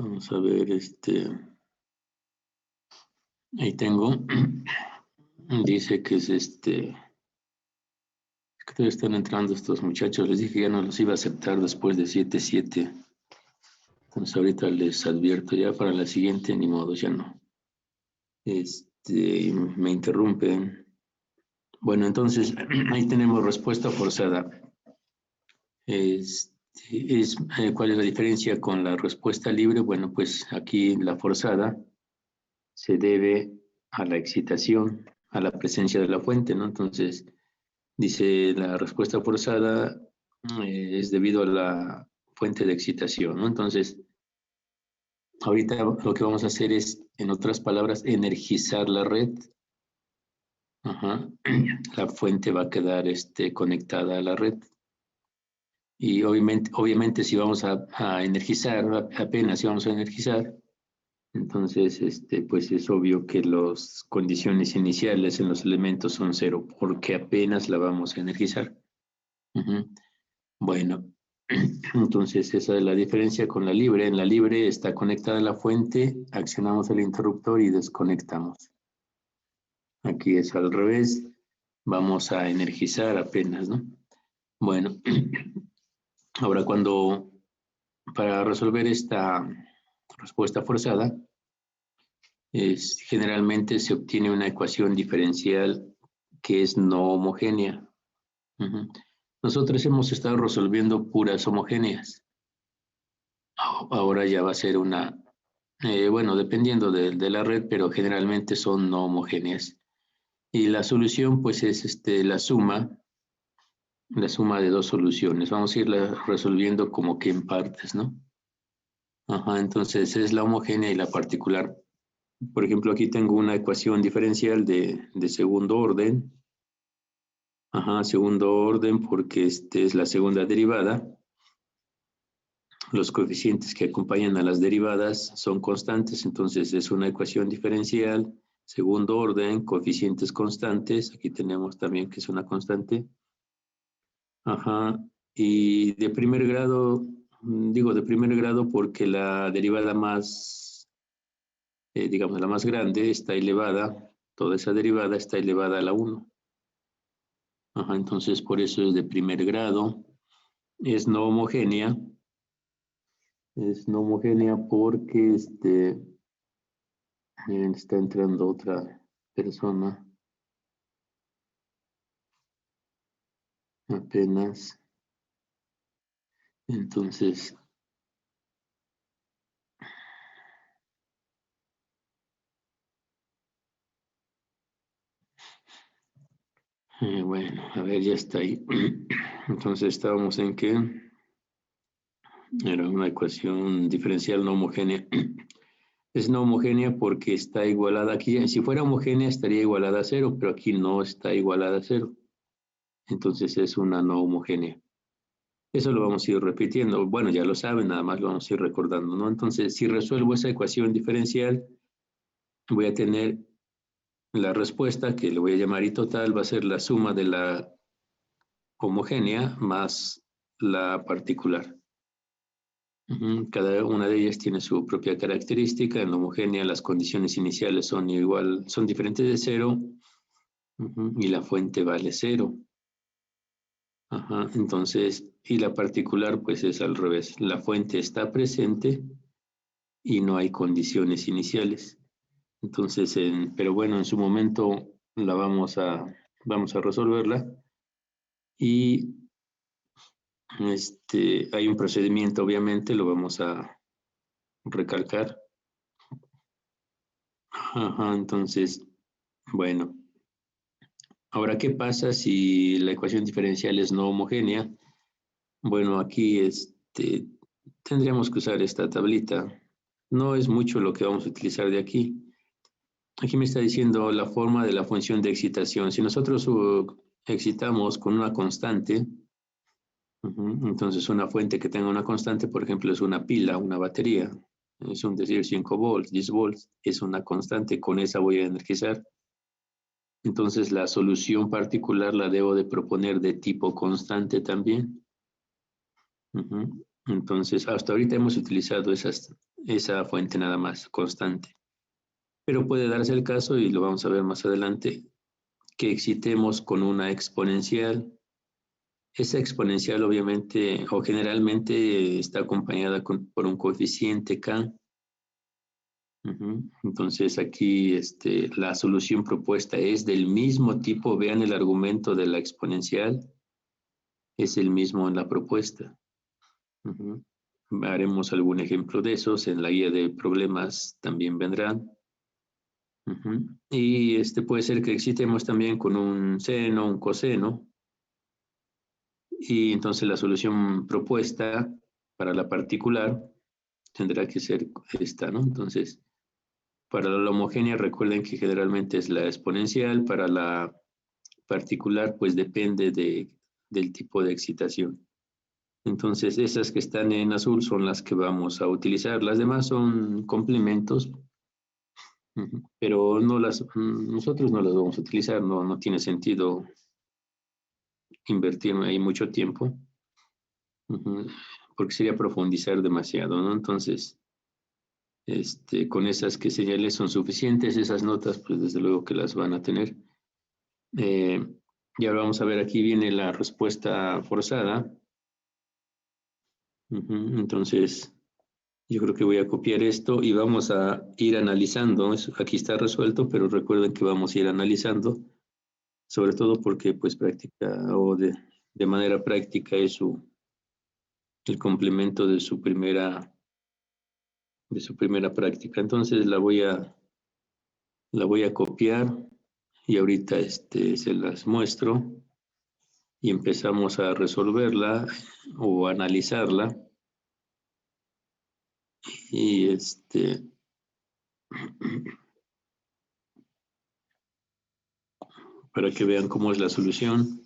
Vamos a ver, ahí tengo, dice que es que todavía están entrando estos muchachos, les dije que ya no los iba a aceptar después de 7-7. Entonces ahorita les advierto ya para la siguiente, ni modo, ya no. Me interrumpen. Bueno, entonces ahí tenemos respuesta forzada. ¿Cuál es la diferencia con la respuesta libre? Bueno, pues aquí la forzada se debe a la excitación, a la presencia de la fuente, ¿no? Entonces, dice la respuesta forzada es debido a la fuente de excitación, ¿no? Entonces, ahorita lo que vamos a hacer es, en otras palabras, energizar la red. Ajá. La fuente va a quedar conectada a la red. Y obviamente si vamos a energizar, apenas si vamos a energizar, entonces pues es obvio que las condiciones iniciales en los elementos son 0, porque apenas la vamos a energizar. Bueno, entonces esa es la diferencia con la libre. En la libre está conectada la fuente, accionamos el interruptor y desconectamos. Aquí es al revés, vamos a energizar apenas, ¿no? Bueno, ahora para resolver esta respuesta forzada, generalmente se obtiene una ecuación diferencial que es no homogénea. Nosotros hemos estado resolviendo puras homogéneas. Ahora ya va a ser una, bueno, dependiendo de la red, pero generalmente son no homogéneas. Y la solución, pues, es la suma de dos soluciones. Vamos a irla resolviendo como que en partes, ¿no? Ajá, entonces es la homogénea y la particular. Por ejemplo, aquí tengo una ecuación diferencial de segundo orden. Ajá, segundo orden porque es la segunda derivada. Los coeficientes que acompañan a las derivadas son constantes, entonces es una ecuación diferencial, segundo orden, coeficientes constantes. Aquí tenemos también que es una constante. Ajá, y de primer grado, digo de primer grado porque la derivada más, digamos, la más grande está elevada, toda esa derivada está elevada a la 1. Ajá, entonces por eso es de primer grado. Es no homogénea. Es no homogénea porque miren, está entrando otra persona. Apenas. Entonces, bueno, a ver, ya está ahí. Entonces estábamos en que era una ecuación diferencial no homogénea. Es no homogénea porque está igualada aquí. Si fuera homogénea estaría igualada a 0, pero aquí no está igualada a 0. Entonces es una no homogénea. Eso lo vamos a ir repitiendo. Bueno, ya lo saben, nada más lo vamos a ir recordando, ¿no? Entonces, si resuelvo esa ecuación diferencial, voy a tener la respuesta, que le voy a llamar I total, va a ser la suma de la homogénea más la particular. Cada una de ellas tiene su propia característica. En la homogénea las condiciones iniciales son diferentes de 0, y la fuente vale 0. Entonces, y la particular pues es al revés. La fuente está presente y no hay condiciones iniciales. Entonces, pero bueno, en su momento vamos a resolverla. Y hay un procedimiento, obviamente, lo vamos a recalcar. Entonces, bueno. Ahora, ¿qué pasa si la ecuación diferencial es no homogénea? Bueno, aquí tendríamos que usar esta tablita. No es mucho lo que vamos a utilizar de aquí. Aquí me está diciendo la forma de la función de excitación. Si nosotros excitamos con una constante, entonces una fuente que tenga una constante, por ejemplo, es una pila, una batería. Es decir, 5 volts, 10 volts, es una constante, con esa voy a energizar. Entonces la solución particular la debo de proponer de tipo constante también. Entonces hasta ahorita hemos utilizado esa fuente nada más, constante. Pero puede darse el caso, y lo vamos a ver más adelante, que excitemos con una exponencial. Esa exponencial obviamente o generalmente está acompañada por un coeficiente K. Entonces aquí la solución propuesta es del mismo tipo. Vean el argumento de la exponencial, es el mismo en la propuesta. Haremos algún ejemplo de esos, en la guía de problemas también vendrán. Y puede ser que excitemos también con un seno, un coseno, y entonces la solución propuesta para la particular tendrá que ser esta, ¿no? Entonces, para la homogénea recuerden que generalmente es la exponencial, para la particular pues depende del tipo de excitación. Entonces, esas que están en azul son las que vamos a utilizar. Las demás son complementos, pero nosotros no las vamos a utilizar, no tiene sentido invertir ahí mucho tiempo, porque sería profundizar demasiado, ¿no? Entonces, con esas que señalé son suficientes, esas notas, pues desde luego que las van a tener. Y ahora vamos a ver, aquí viene la respuesta forzada. Entonces, yo creo que voy a copiar esto y vamos a ir analizando. Aquí está resuelto, pero recuerden que vamos a ir analizando, sobre todo porque pues práctica o de manera práctica es el complemento de su primera práctica. Entonces la voy a copiar y ahorita se las muestro y empezamos a resolverla o analizarla. Y para que vean cómo es la solución.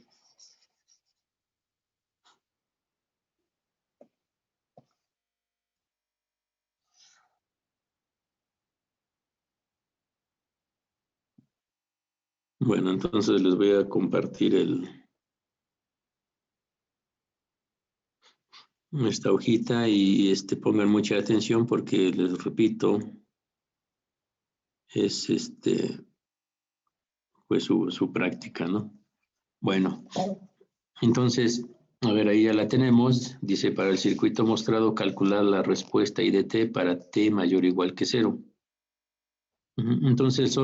Bueno, entonces les voy a compartir esta hojita y pongan mucha atención porque les repito, es pues su práctica, ¿no? Bueno, entonces, a ver, ahí ya la tenemos. Dice, para el circuito mostrado, calcular la respuesta I de t para t mayor o igual que 0. Entonces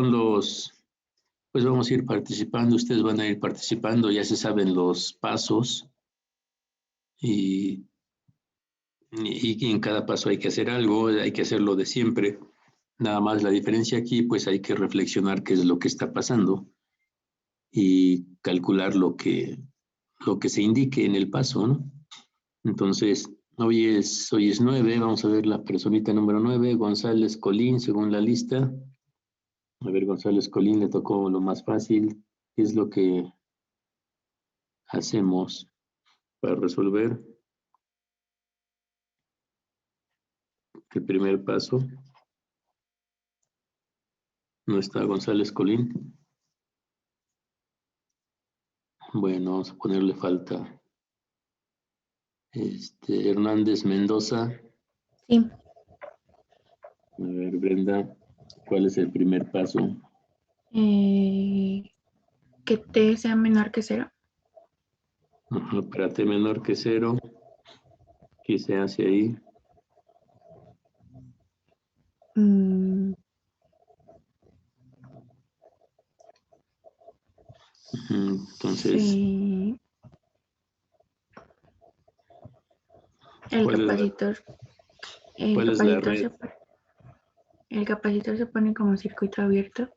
pues vamos a ir participando, ustedes van a ir participando, ya se saben los pasos y en cada paso hay que hacer algo, hay que hacerlo de siempre. Nada más la diferencia aquí, pues hay que reflexionar qué es lo que está pasando y calcular lo que se indique en el paso, ¿no? Entonces, hoy es 9, vamos a ver la personita número 9, González Colín, según la lista. A ver, González Colín le tocó lo más fácil. ¿Qué es lo que hacemos para resolver el primer paso? No está González Colín. Bueno, vamos a ponerle falta. Hernández Mendoza. Sí. A ver, Brenda, ¿cuál es el primer paso? Que t sea menor que 0. Ajá, para t menor que 0, ¿qué se hace ahí? Entonces, Sí. El capacitor se pone como circuito abierto.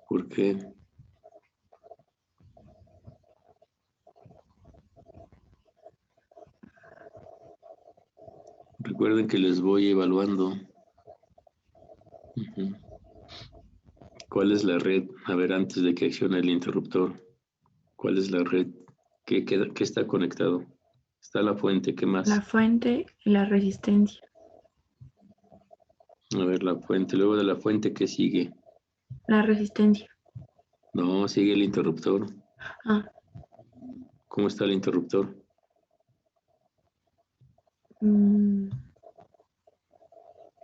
¿Por qué? Recuerden que les voy evaluando. ¿Cuál es la red? A ver, antes de que accione el interruptor, ¿cuál es la red? ¿Qué está conectado? Está la fuente, ¿qué más? La fuente y la resistencia. A ver, la fuente. Luego de la fuente, ¿qué sigue? La resistencia. No, sigue el interruptor. ¿Cómo está el interruptor?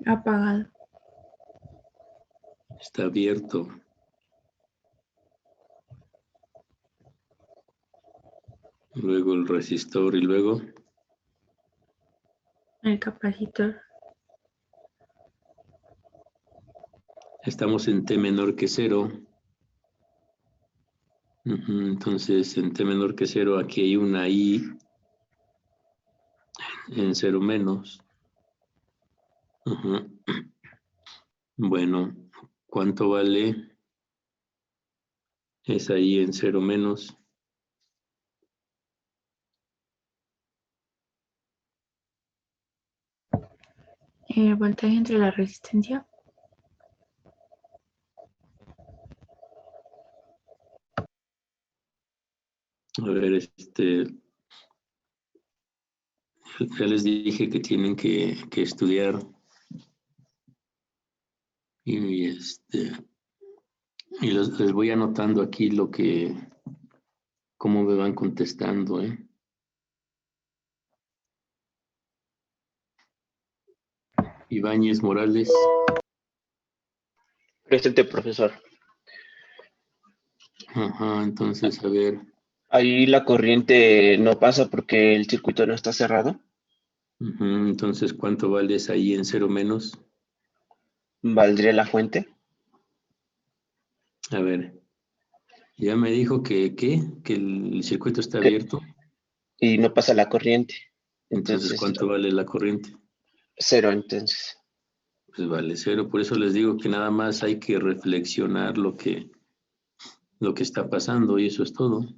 Apagado. Está abierto. Luego el resistor y luego El capacitor. estamos en T menor que 0. Entonces en T menor que 0 aquí hay una I en 0 menos. Bueno, ¿cuánto vale esa I en 0 menos? El voltaje entre la resistencia. A ver, ya les dije que tienen que estudiar y les voy anotando aquí cómo me van contestando, ¿eh? Ibáñez Morales. Presente, profesor. Ajá, entonces, a ver. Ahí la corriente no pasa porque el circuito no está cerrado. Entonces, ¿cuánto vale esa I en 0 menos? ¿Valdría la fuente? A ver, ya me dijo que el circuito está abierto. Y no pasa la corriente. Entonces, Entonces, ¿cuánto vale la corriente? 0 entonces. Pues vale 0. Por eso les digo que nada más hay que reflexionar lo que está pasando y eso es todo.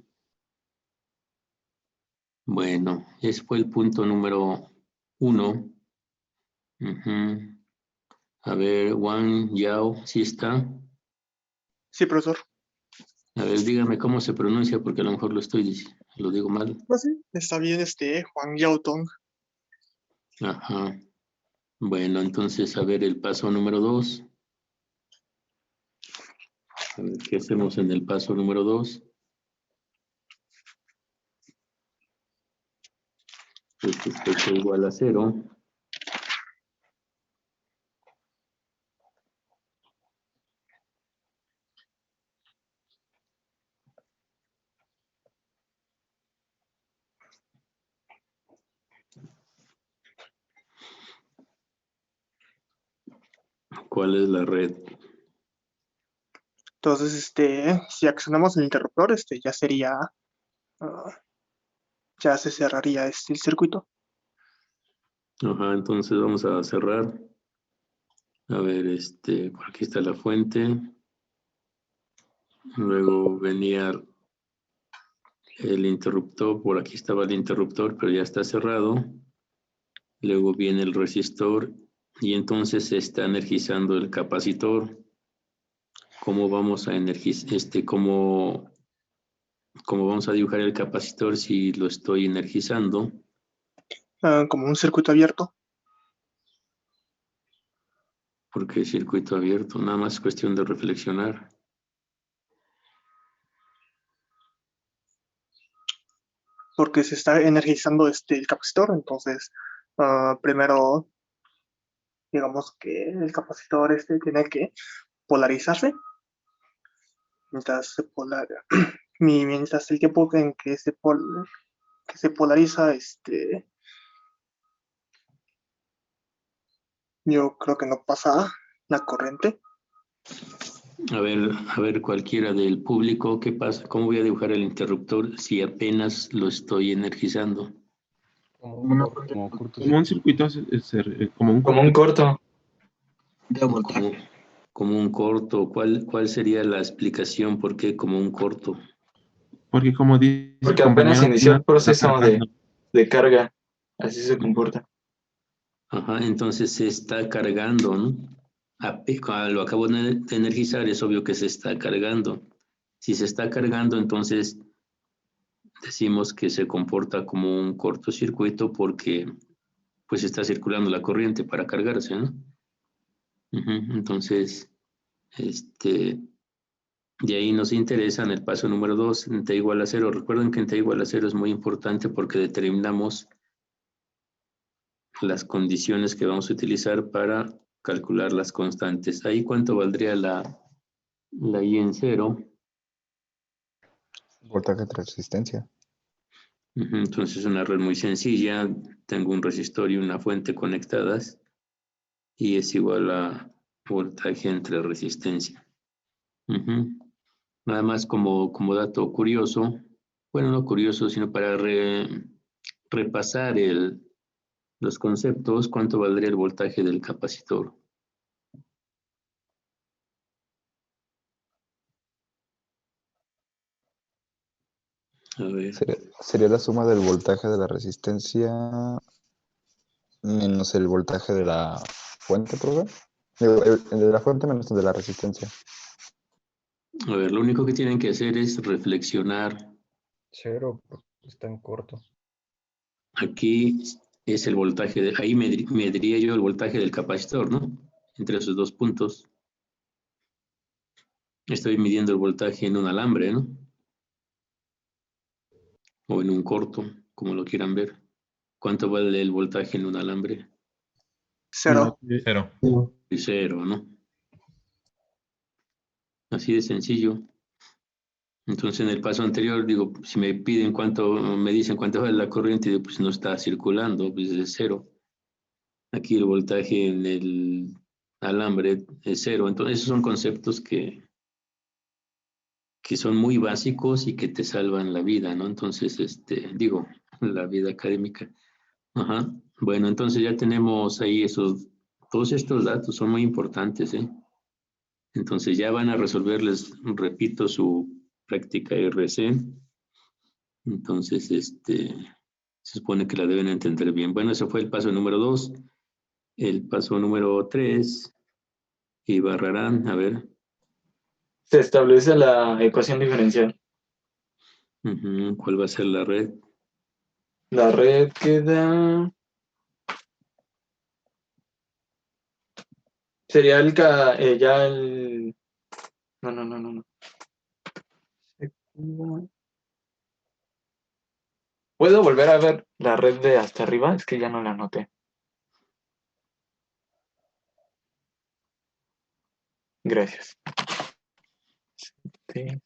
Bueno, ese fue el punto número 1. A ver, Wang Yao, ¿sí está? Sí, profesor. A ver, dígame cómo se pronuncia porque a lo mejor lo digo mal. No, sí, está bien, Juan Yautong. Ajá. Bueno, entonces, a ver, el paso número 2. A ver, ¿qué hacemos en el paso número 2? Esto es igual a 0. ¿Cuál es la red? Entonces, si accionamos el interruptor, ya sería, ya se cerraría el circuito. Ajá, entonces vamos a cerrar. A ver, por aquí está la fuente. Luego venía el interruptor, por aquí estaba el interruptor, pero ya está cerrado. Luego viene el resistor y entonces se está energizando el capacitor. ¿Cómo vamos a energizar, cómo vamos a dibujar el capacitor si lo estoy energizando? Como un circuito abierto. Porque el circuito abierto, nada más es cuestión de reflexionar. Porque se está energizando el capacitor. Entonces, primero, digamos que el capacitor tiene que polarizarse. Mientras mientras el tiempo en que se polariza, yo creo que no pasa la corriente. A ver, cualquiera del público, ¿qué pasa? ¿Cómo voy a dibujar el interruptor si apenas lo estoy energizando? Como un circuito, como un corto de voltaje. Como un corto. ¿Cuál sería la explicación por qué como un corto? Porque como dice Porque apenas inició el proceso de carga, así se comporta. Ajá, entonces se está cargando, ¿no? Lo acabo de energizar, es obvio que se está cargando. Si se está cargando, entonces decimos que se comporta como un cortocircuito porque pues está circulando la corriente para cargarse, ¿no? Entonces, de ahí nos interesa en el paso número 2, en T igual a 0. Recuerden que en T igual a 0 es muy importante porque determinamos las condiciones que vamos a utilizar para calcular las constantes. Ahí, ¿cuánto valdría la I en 0? Voltaje de resistencia. Entonces, una red muy sencilla. Tengo un resistor y una fuente conectadas y es igual a voltaje entre resistencia. Nada más como dato curioso, bueno, no curioso, sino para repasar los conceptos, ¿cuánto valdría el voltaje del capacitor? A ver, Sería la suma del voltaje de la resistencia menos el voltaje de la fuente, profe. Digo, el de la fuente menos el de la resistencia. lo único que tienen que hacer es reflexionar. 0, porque está en corto. Aquí es el voltaje, ahí mediría yo el voltaje del capacitor, ¿no? Entre esos dos puntos. Estoy midiendo el voltaje en un alambre, ¿no? O en un corto, como lo quieran ver. ¿Cuánto vale el voltaje en un alambre? 0. 0. Y 0, ¿no? Así de sencillo. Entonces, en el paso anterior, digo, si me piden me dicen cuánto vale la corriente, digo, pues no está circulando, pues es 0. Aquí el voltaje en el alambre es 0. Entonces, esos son conceptos que son muy básicos y que te salvan la vida, ¿no? Entonces, digo, la vida académica. Ajá. Bueno, entonces ya tenemos ahí todos estos datos son muy importantes, ¿eh? Entonces ya van a resolverles, repito, su práctica RC. Entonces, se supone que la deben entender bien. Bueno, ese fue el paso número 2. El paso número 3, y barrarán, a ver. Se establece la ecuación diferencial. ¿Cuál va a ser la red? La red queda... Sería ya el... No. ¿Puedo volver a ver la red de hasta arriba? Es que ya no la anoté. Gracias. Sí.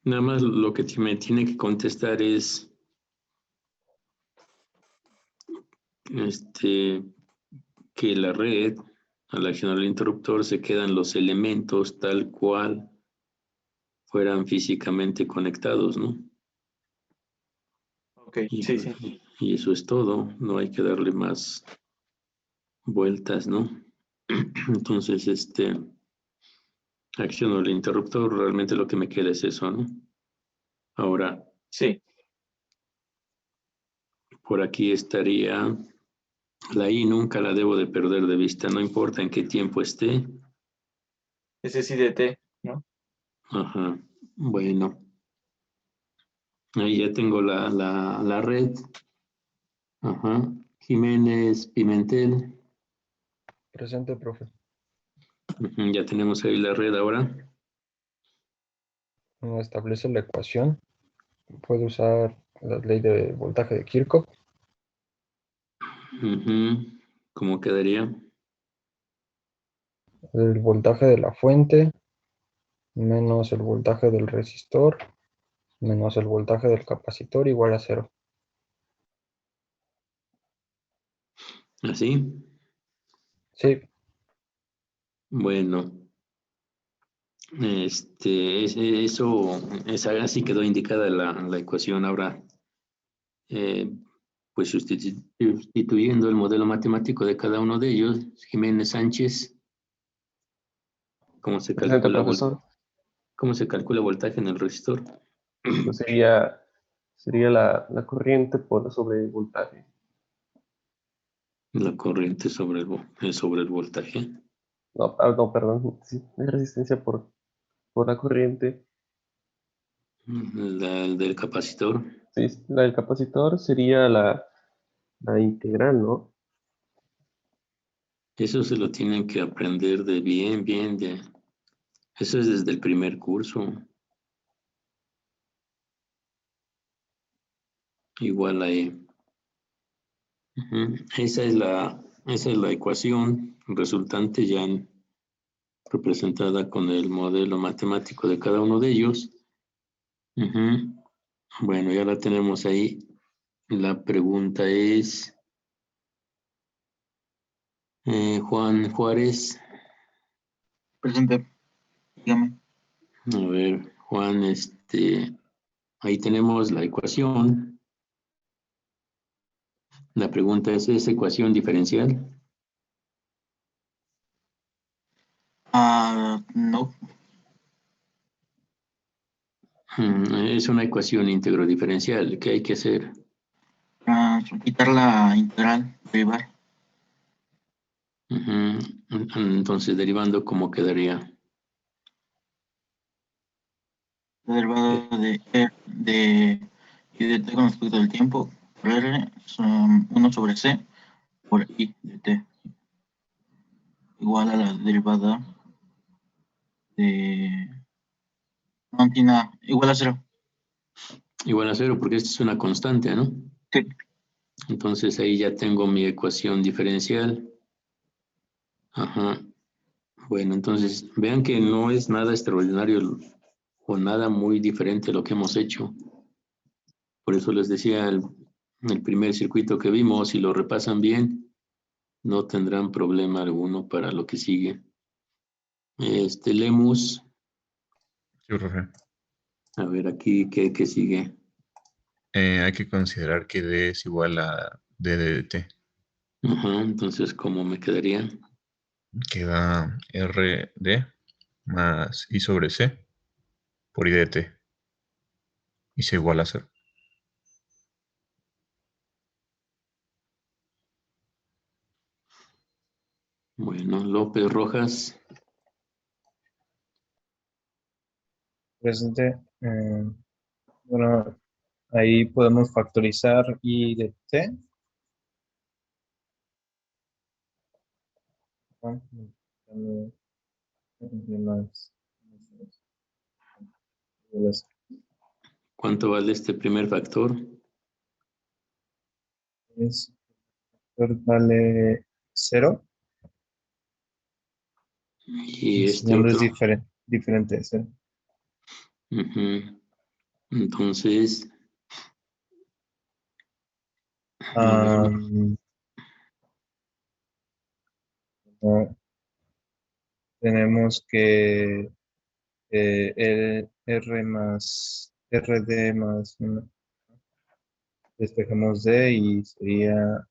Nada más lo que me tiene que contestar es que la red, al accionar el interruptor, se quedan los elementos tal cual fueran físicamente conectados, ¿no? Ok, sí. Y eso es todo, no hay que darle más vueltas, ¿no? Entonces, acciono el interruptor, realmente lo que me queda es eso, ¿no? Ahora, Sí. por aquí estaría la I, nunca la debo de perder de vista, no importa en qué tiempo esté. Ese sí de T, ¿no? Ajá, bueno. Ahí ya tengo la red. Ajá. Jiménez Pimentel. Presente, profe. Ya tenemos ahí la red ahora. Establece la ecuación. Puede usar la ley de voltaje de Kirchhoff. ¿Cómo quedaría? El voltaje de la fuente menos el voltaje del resistor menos el voltaje del capacitor igual a 0. ¿Así? Sí, Bueno. Así quedó indicada la ecuación. Ahora, pues sustituyendo el modelo matemático de cada uno de ellos, Jiménez Sánchez, ¿cómo se Presente, calcula, profesor. cómo se calcula voltaje en el resistor? Pues sería la corriente por sobre el voltaje. La corriente sobre el voltaje. No, perdón. Sí, la resistencia por la corriente. El del capacitor. Sí, la del capacitor sería la integral, ¿no? Eso se lo tienen que aprender de bien. Eso es desde el primer curso. igual a E. Esa es la ecuación resultante ya representada con el modelo matemático de cada uno de ellos. Bueno, ya la tenemos ahí. La pregunta es, Juan Juárez. Presente. Dígame. A ver, Juan, ahí tenemos la ecuación. La pregunta ¿es ecuación diferencial? No. Es una ecuación íntegro diferencial. ¿Qué hay que hacer? Quitar la integral, derivar. Entonces, derivando, ¿cómo quedaría? La derivada de I de t con respecto al tiempo por R son 1 sobre C por I de t. Igual a la derivada de... No tiene nada. Igual a 0. Igual a 0, porque esta es una constante, ¿no? Sí. Entonces ahí ya tengo mi ecuación diferencial. Bueno, entonces vean que no es nada extraordinario o nada muy diferente a lo que hemos hecho. Por eso les decía, el primer circuito que vimos, si lo repasan bien, no tendrán problema alguno para lo que sigue. Lemus. Sí, profe. A ver, aquí, ¿qué sigue? Hay que considerar que D es igual a D de t. Entonces, ¿cómo me quedaría? Queda RD más I sobre C por I de t. Y se iguala a 0. Bueno, López Rojas. Presente. Bueno, ahí podemos factorizar I de t. ¿Cuánto vale este primer factor? Vale 0. Y El este segundo otro. es diferente de 0. Entonces, tenemos que R más RD más 1. Despejamos D y sería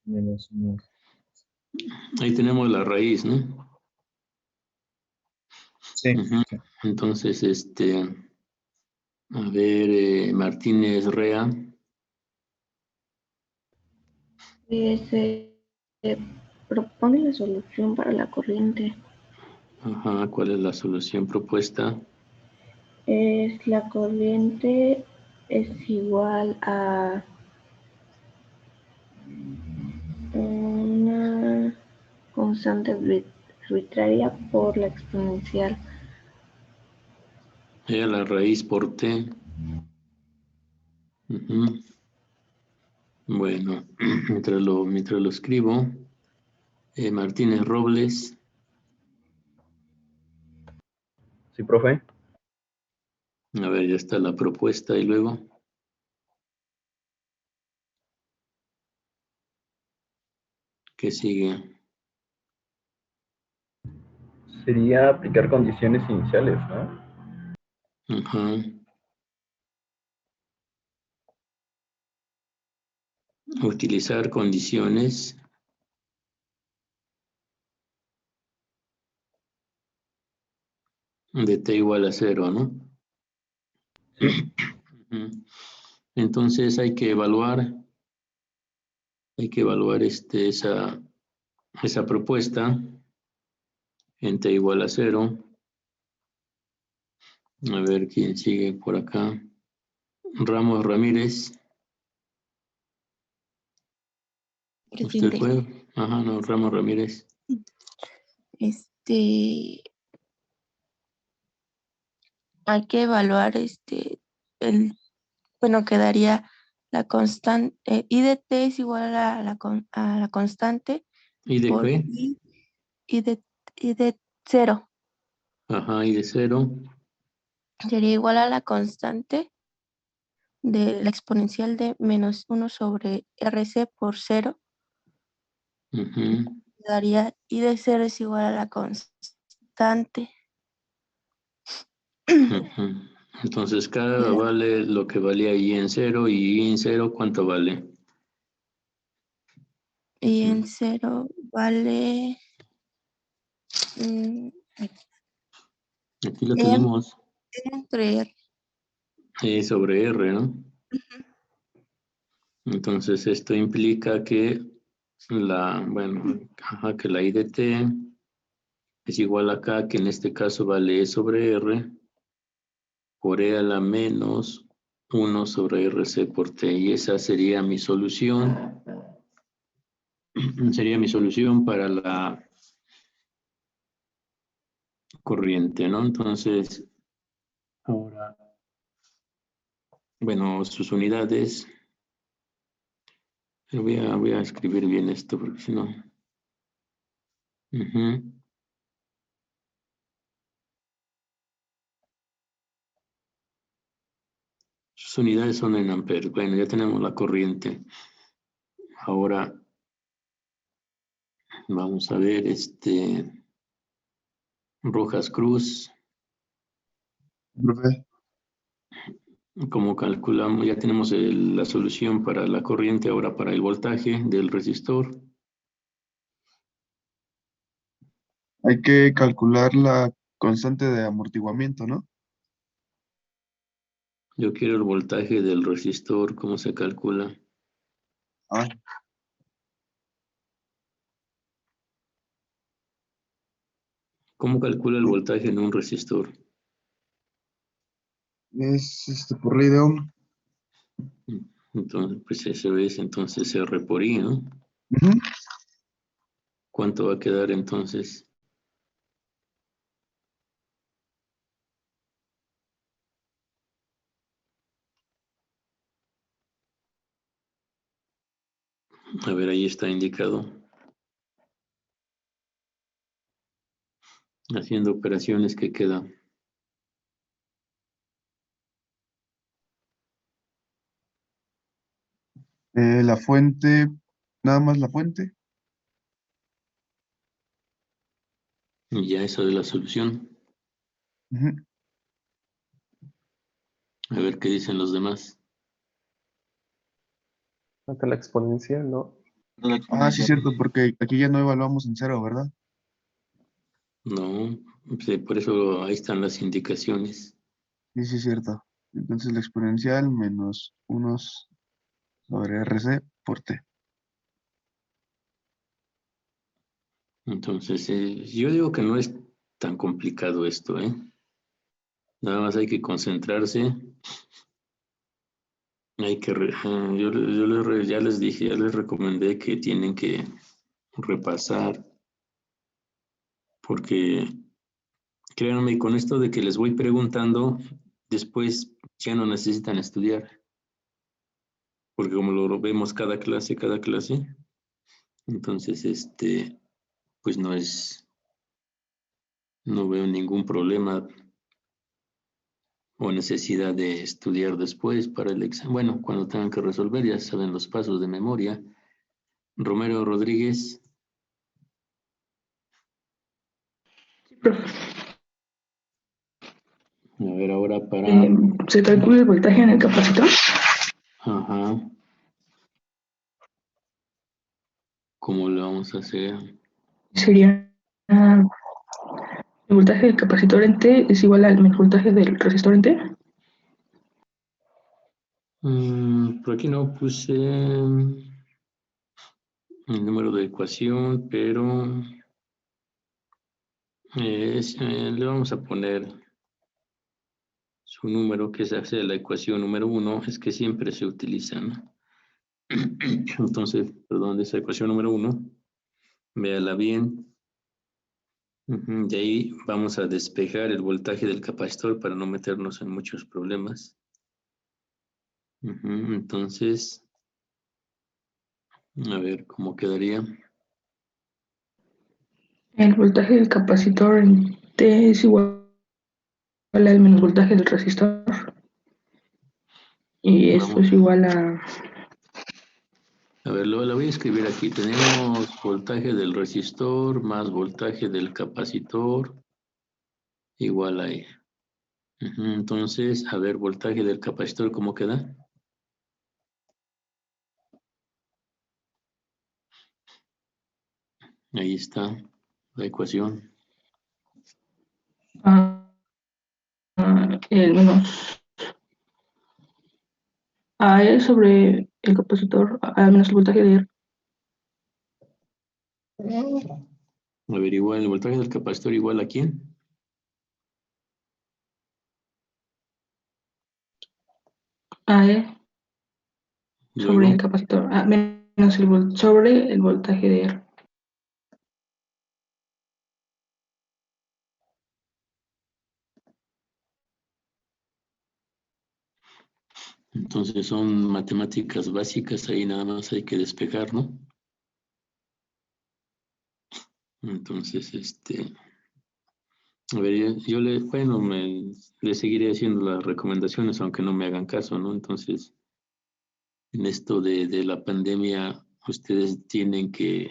menos 1. Ahí tenemos la raíz, ¿no? Sí. Entonces, a ver, Martínez Rea. Se propone la solución para la corriente. ¿Cuál es la solución propuesta? La corriente es igual a una constante arbitraria por la exponencial. La raíz por t. Bueno, mientras lo escribo, Martínez Robles. Sí, profe. A ver, ya está la propuesta y luego. ¿Qué sigue? Sería aplicar condiciones iniciales, ¿no? Utilizar condiciones de t igual a 0, ¿no? Sí. Entonces hay que evaluar esa propuesta en t igual a 0. A ver quién sigue por acá. Ramos Ramírez. Presente. ¿Usted fue? No, Ramos Ramírez. Hay que evaluar bueno, quedaría la constante, I de t es igual a la constante ¿Y de por qué? I de 0. Ajá, y de 0. Sería igual a la constante de la exponencial de menos 1 sobre RC por 0. Daría I de 0 es igual a la constante. Entonces, cada vale lo que valía I en 0, y I en 0, ¿cuánto vale? Y en 0 vale... Aquí lo tenemos. Entre R. E sobre R, ¿no? Entonces, esto implica que que la I de t es igual acá, que en este caso vale E sobre R, por E a la menos 1 sobre RC por T. Y esa sería mi solución. Sería mi solución para la corriente, ¿no? Entonces, ahora, bueno, sus unidades. Voy a escribir bien esto, porque si no... Sus unidades son en amperes. Bueno, ya tenemos la corriente. Ahora vamos a ver Rojas Cruz. Como calculamos, ya tenemos la solución para la corriente, ahora para el voltaje del resistor. Hay que calcular la constante de amortiguamiento, ¿no? Yo quiero el voltaje del resistor, ¿cómo se calcula? ¿Cómo calcula el voltaje en un resistor? Es por ley de Ohm. Entonces, pues eso es entonces R por I, ¿no? ¿Cuánto va a quedar entonces? A ver, ahí está indicado. Haciendo operaciones, ¿qué queda? La fuente, nada más la fuente. Y ya esa es la solución. A ver qué dicen los demás. Acá la exponencial, ¿no? Sí, cierto, porque aquí ya no evaluamos en 0, ¿verdad? No, sí, por eso ahí están las indicaciones. Sí, cierto. Entonces la exponencial menos 1 sobre RC por T. Entonces, yo digo que no es tan complicado esto, ¿eh? Nada más hay que concentrarse. Hay que, ya les dije, ya les recomendé que tienen que repasar, porque créanme, con esto de que les voy preguntando, después ya no necesitan estudiar, porque como lo vemos cada clase, entonces, pues no veo ningún problema o necesidad de estudiar después para el examen. Bueno, cuando tengan que resolver, ya saben los pasos de memoria. Romero Rodríguez. A ver, ahora para... ¿Se calcula el voltaje en el capacitor? Ajá. ¿Cómo lo vamos a hacer? Sería el voltaje del capacitor en T es igual al voltaje del resistor en T. Por aquí no puse el número de ecuación, pero le vamos a poner su número, que se hace la ecuación número 1, es que siempre se utiliza, ¿no? Entonces, perdón, de esa ecuación número 1, véala bien. De ahí vamos a despejar el voltaje del capacitor para no meternos en muchos problemas. Entonces, a ver cómo quedaría. El voltaje del capacitor en T es igual al menos voltaje del resistor. Y esto Vamos. es igual a... A ver, lo voy a escribir aquí. Tenemos voltaje del resistor más voltaje del capacitor igual a E. Entonces, a ver, voltaje del capacitor, ¿cómo queda? Ahí está la ecuación. El menos AE sobre el capacitor A menos el voltaje de R. A ver, igual, el voltaje del capacitor igual a ¿quién? AE sobre Luego, el capacitor A menos sobre el voltaje de R. entonces son matemáticas básicas, ahí nada más hay que despejar, ¿no? Entonces, a ver, yo le seguiré haciendo las recomendaciones, aunque no me hagan caso, ¿no? Entonces, en esto de la pandemia, ustedes tienen que,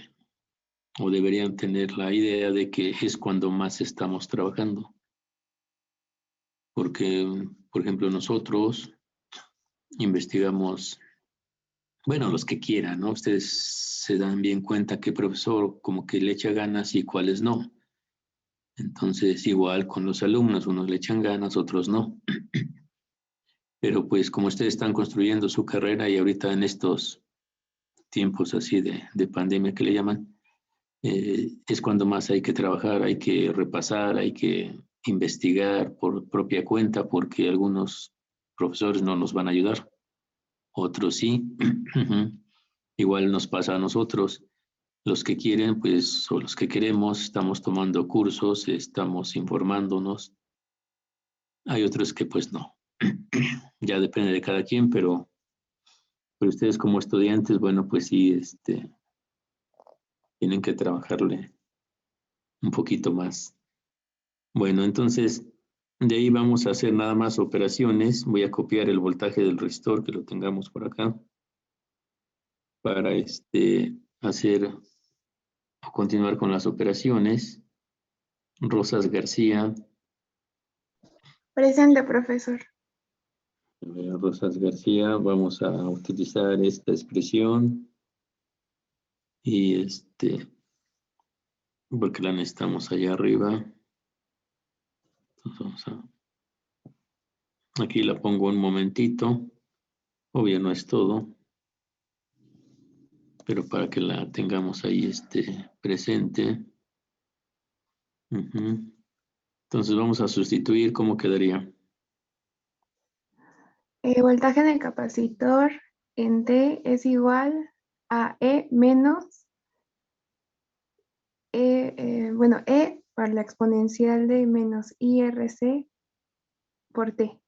o deberían tener la idea de que es cuando más estamos trabajando. Porque, por ejemplo, nosotros investigamos, bueno, los que quieran, ¿no? Ustedes se dan bien cuenta qué profesor como que le echa ganas y cuáles no. Entonces, igual con los alumnos, unos le echan ganas, otros no. Pero pues como ustedes están construyendo su carrera y ahorita en estos tiempos así de pandemia que le llaman, es cuando más hay que trabajar, hay que repasar, hay que investigar por propia cuenta porque algunos profesores no nos van a ayudar, otros sí. Igual nos pasa a nosotros. Los que quieren, pues, o los que queremos, estamos tomando cursos, estamos informándonos. Hay otros que pues no. Ya depende de cada quien, pero ustedes como estudiantes, bueno, pues sí, tienen que trabajarle un poquito más. Bueno, entonces, de ahí vamos a hacer nada más operaciones. Voy a copiar el voltaje del resistor, que lo tengamos por acá, para hacer o continuar con las operaciones. Rosas García. Presente, profesor. Rosas García, vamos a utilizar esta expresión y porque la necesitamos allá arriba. Entonces aquí la pongo un momentito. Obvio no es todo, pero para que la tengamos ahí presente. Entonces vamos a sustituir, ¿cómo quedaría? El voltaje del capacitor en T es igual a E menos E para la exponencial de menos IRC por T.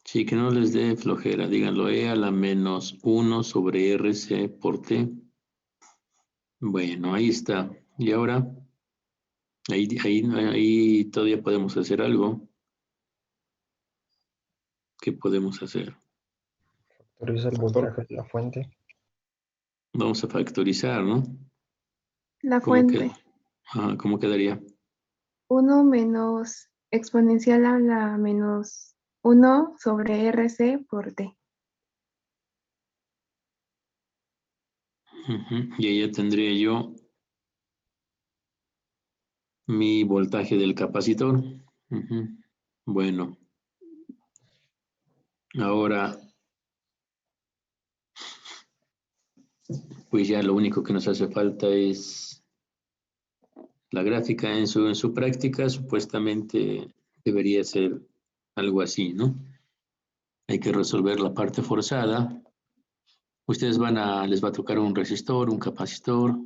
Sí, que no les dé flojera, díganlo, E a la menos 1 sobre RC por T. Bueno, ahí está. Y ahora, ahí todavía podemos hacer algo. ¿Qué podemos hacer? Factoriza el voltaje de la fuente. Vamos a factorizar, ¿no? La ¿Cómo fuente. ¿Cómo quedaría? 1 menos exponencial a la menos 1 sobre RC por T. Y ahí ya tendría yo mi voltaje del capacitor. Bueno. Ahora, pues ya lo único que nos hace falta es la gráfica. En su práctica supuestamente debería ser algo así, ¿no? Hay que resolver la parte forzada. Ustedes les va a tocar un resistor, un capacitor,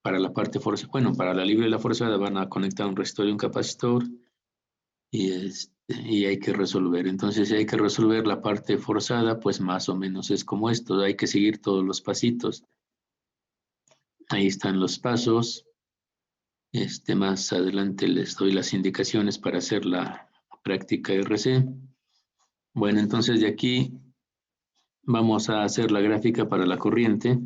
para la parte forzada, bueno, para la libre y la forzada van a conectar un resistor y un capacitor y hay que resolver. Entonces, si hay que resolver la parte forzada, pues más o menos es como esto, hay que seguir todos los pasitos. Ahí están los pasos. Más adelante les doy las indicaciones para hacer la práctica RC. Bueno, entonces de aquí vamos a hacer la gráfica para la corriente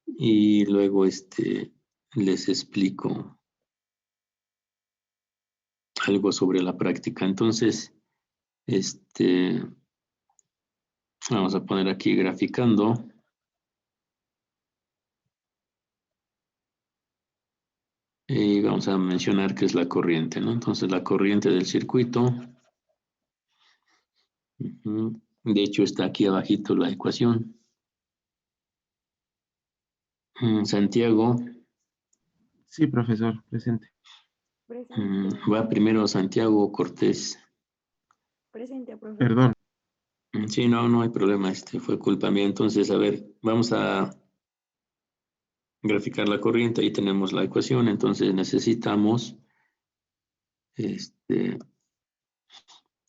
y luego les explico algo sobre la práctica. Entonces, vamos a poner aquí graficando. Y vamos a mencionar qué es la corriente, ¿no? Entonces, la corriente del circuito. De hecho, está aquí abajito la ecuación. Santiago. Sí, profesor, presente. Va primero Santiago Cortés. Presente, profesor. Perdón. Sí, no hay problema, fue culpa mía. Entonces, a ver, vamos a graficar la corriente, ahí tenemos la ecuación, entonces necesitamos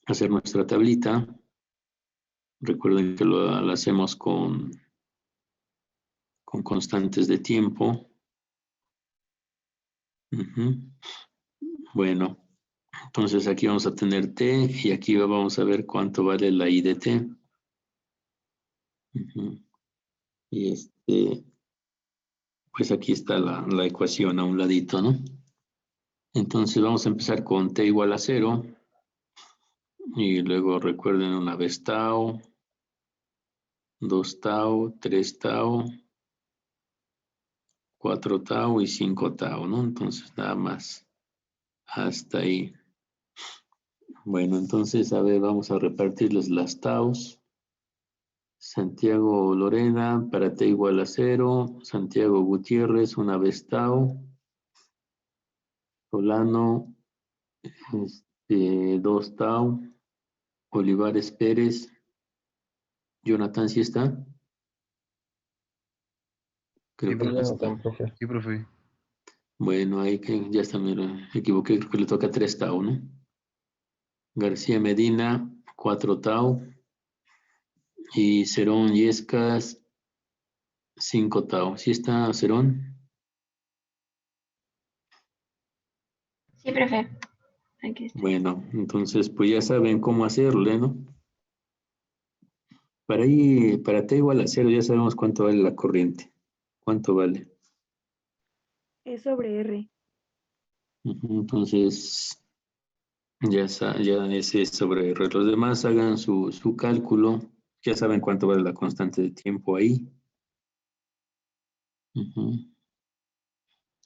hacer nuestra tablita. Recuerden que lo hacemos con constantes de tiempo. Bueno, entonces aquí vamos a tener T y aquí vamos a ver cuánto vale la I de T. Y pues aquí está la ecuación a un ladito, ¿no? Entonces vamos a empezar con T igual a 0. Y luego recuerden una vez tau, 2 tau, 3 tau, 4 tau y 5 tau, ¿no? Entonces nada más hasta ahí. Bueno, entonces a ver, vamos a repartirles las taus. Santiago Lorena, para T igual a 0. Santiago Gutiérrez, una vez tau. Solano, 2 tau. Olivares Pérez. Jonathan, ¿sí está? Creo que no está. Sí, profe. Bueno, ahí que ya está, me equivoqué, creo que le toca 3 tau, ¿no? García Medina, 4 tau. Y Cerón Yescas, 5 tau. ¿Sí está Cerón? Sí, profe. Aquí está. Bueno, entonces pues ya saben cómo hacerle, ¿no? Para T igual a 0 ya sabemos cuánto vale la corriente. ¿Cuánto vale? Es sobre R. Entonces, ya ese es sobre R. Los demás hagan su cálculo. Ya saben cuánto vale la constante de tiempo ahí.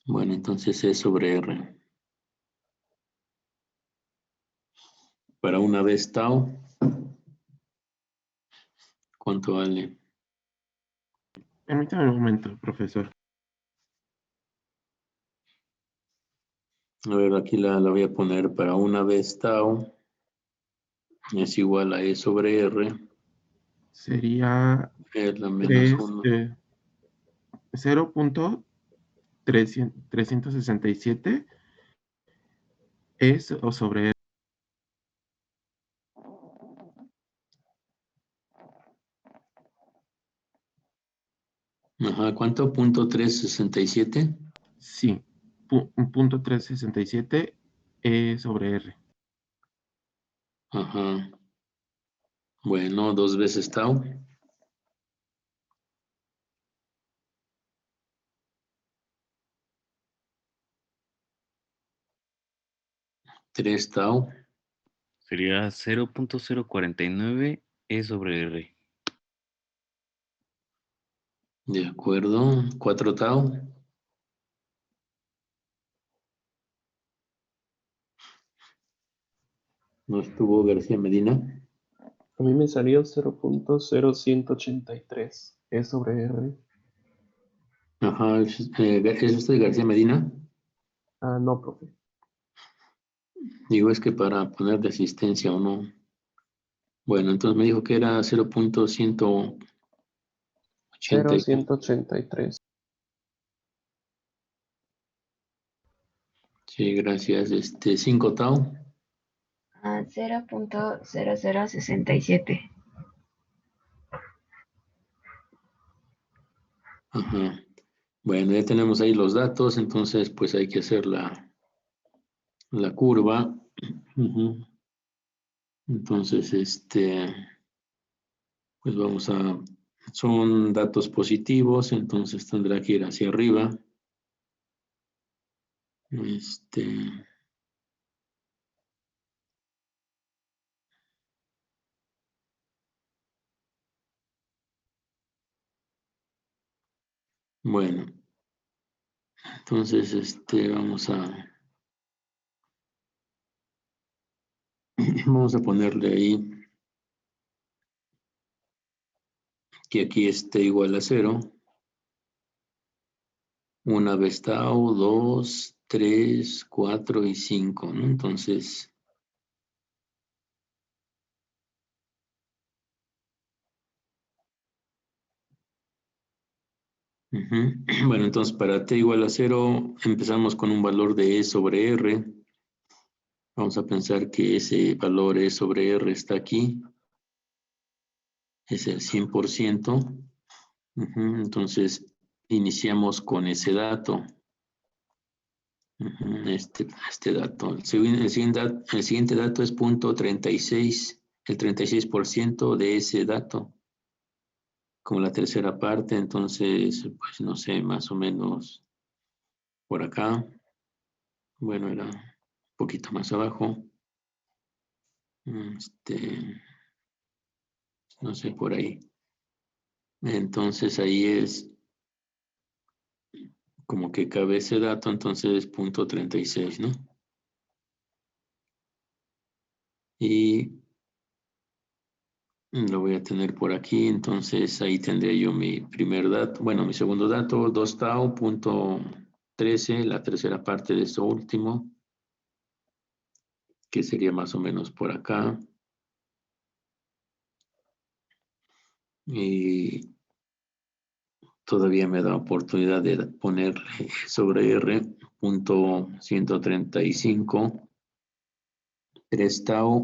Bueno, entonces es sobre R. Para una vez tau, ¿cuánto vale? Permítame un momento, profesor. A ver, aquí la voy a poner para una vez tau. Es igual a E sobre R. Sería Es la menos 1. 0.367 es o sobre R. Ajá, ¿cuánto? ¿.367? Sí, punto 367 es sobre R. Ajá. Bueno, 2 veces tau. Tres tau. Sería 0.049 E sobre R. De acuerdo. 4 tau. ¿No estuvo García Medina? A mí me salió 0.0183 E sobre R. Ajá, ¿es usted García Medina? Ah, no, profe. Digo, es que para poner de asistencia o no. Bueno, entonces me dijo que era 0.183. 0.183. Sí, gracias. 5 tau. 0.0067. Ajá. Bueno, ya tenemos ahí los datos, entonces pues hay que hacer la curva. Ujú. Entonces, pues son datos positivos, entonces tendrá que ir hacia arriba. Bueno, entonces, vamos a ponerle ahí que aquí esté igual a 0. Una vez tau, 2, 3, 4 y 5, ¿no? Entonces, bueno, entonces para t igual a 0, empezamos con un valor de E sobre R. Vamos a pensar que ese valor E sobre R está aquí. Es el 100%. Entonces, iniciamos con ese dato. Este dato. El siguiente dato es .36, el 36% de ese dato. Como la tercera parte, entonces, pues no sé, más o menos por acá. Bueno, era un poquito más abajo. No sé, por ahí. Entonces ahí es como que cabe ese dato, entonces .36, ¿no? Y lo voy a tener por aquí, entonces ahí tendré yo mi primer dato, bueno, mi segundo dato, 2 tau, .13, la tercera parte de esto último, que sería más o menos por acá. Y todavía me da oportunidad de ponerle sobre R, .135, 3 tau,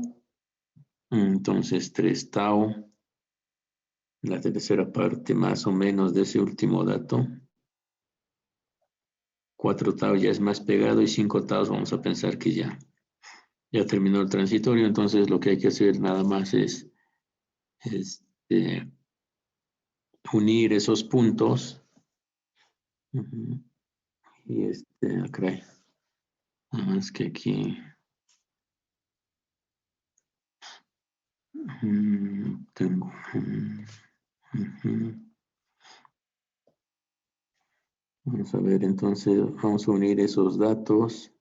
entonces 3 tau, la tercera parte más o menos de ese último dato. 4 tau ya es más pegado y 5 tau vamos a pensar que ya terminó el transitorio, entonces lo que hay que hacer nada más es unir esos puntos. Y acá nada más que aquí tengo vamos a ver, entonces vamos a unir esos datos.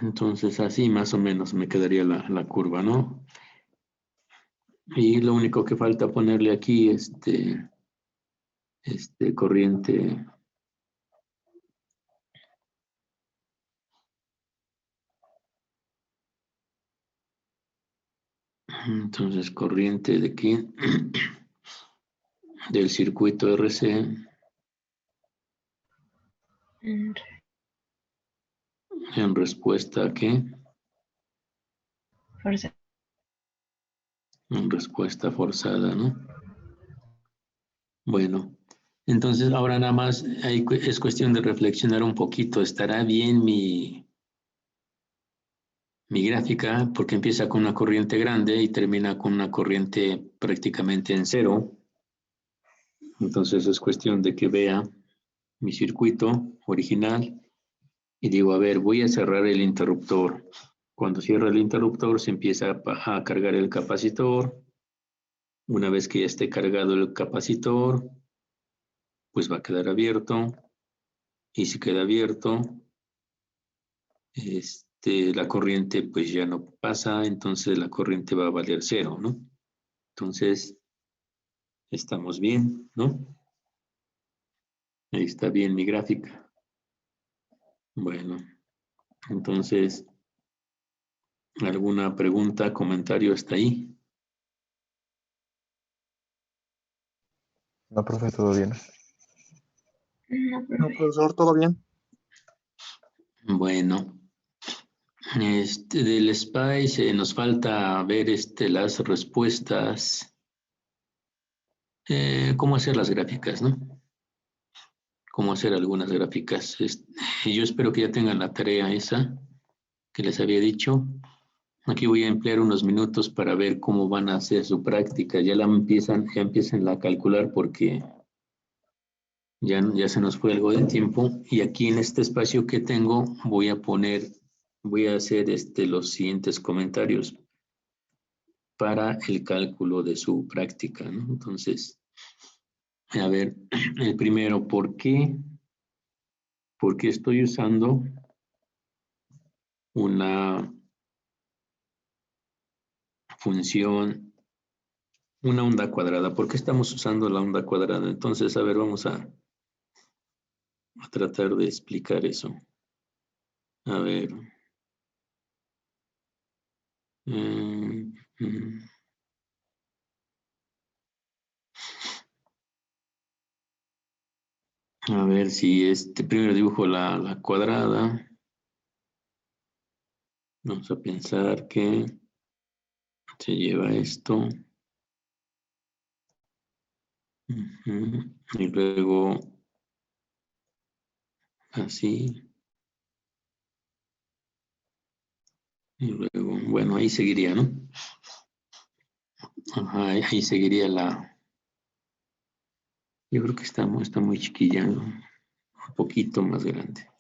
Entonces así más o menos me quedaría la curva, ¿no? Y lo único que falta ponerle aquí, corriente. Entonces corriente de aquí, del circuito RC. En respuesta a qué? Fuerza. En respuesta forzada, ¿no? Bueno, entonces ahora nada más es cuestión de reflexionar un poquito. ¿Estará bien mi gráfica? Porque empieza con una corriente grande y termina con una corriente prácticamente en cero. Entonces es cuestión de que vea mi circuito original y digo, a ver, voy a cerrar el interruptor. Cuando cierra el interruptor se empieza a cargar el capacitor. Una vez que ya esté cargado el capacitor, pues va a quedar abierto. Y si queda abierto, la corriente pues ya no pasa, entonces la corriente va a valer 0, ¿no? Entonces, estamos bien, ¿no? Ahí está bien mi gráfica. Bueno, entonces, ¿alguna pregunta, comentario hasta ahí? No, profe, todo bien. No, No, profe. profesor, ¿todo bien? Bueno, del SPICE nos falta ver las respuestas, cómo hacer las gráficas, ¿no? Cómo hacer algunas gráficas. Y yo espero que ya tengan la tarea esa que les había dicho. Aquí voy a emplear unos minutos para ver cómo van a hacer su práctica. Ya empiezan a calcular porque ya se nos fue algo de tiempo. Y aquí en este espacio que tengo voy a hacer los siguientes comentarios para el cálculo de su práctica, ¿no? Entonces, a ver, el primero, ¿por qué estoy usando una función, una onda cuadrada? ¿Por qué estamos usando la onda cuadrada? Entonces, a ver, vamos a tratar de explicar eso. A ver. A ver si primero dibujo la cuadrada. Vamos a pensar que se lleva esto. Y luego así. Y luego, bueno, ahí seguiría, ¿no? Ajá, ahí seguiría yo creo que está muy chiquilla, ¿no? Un poquito más grande.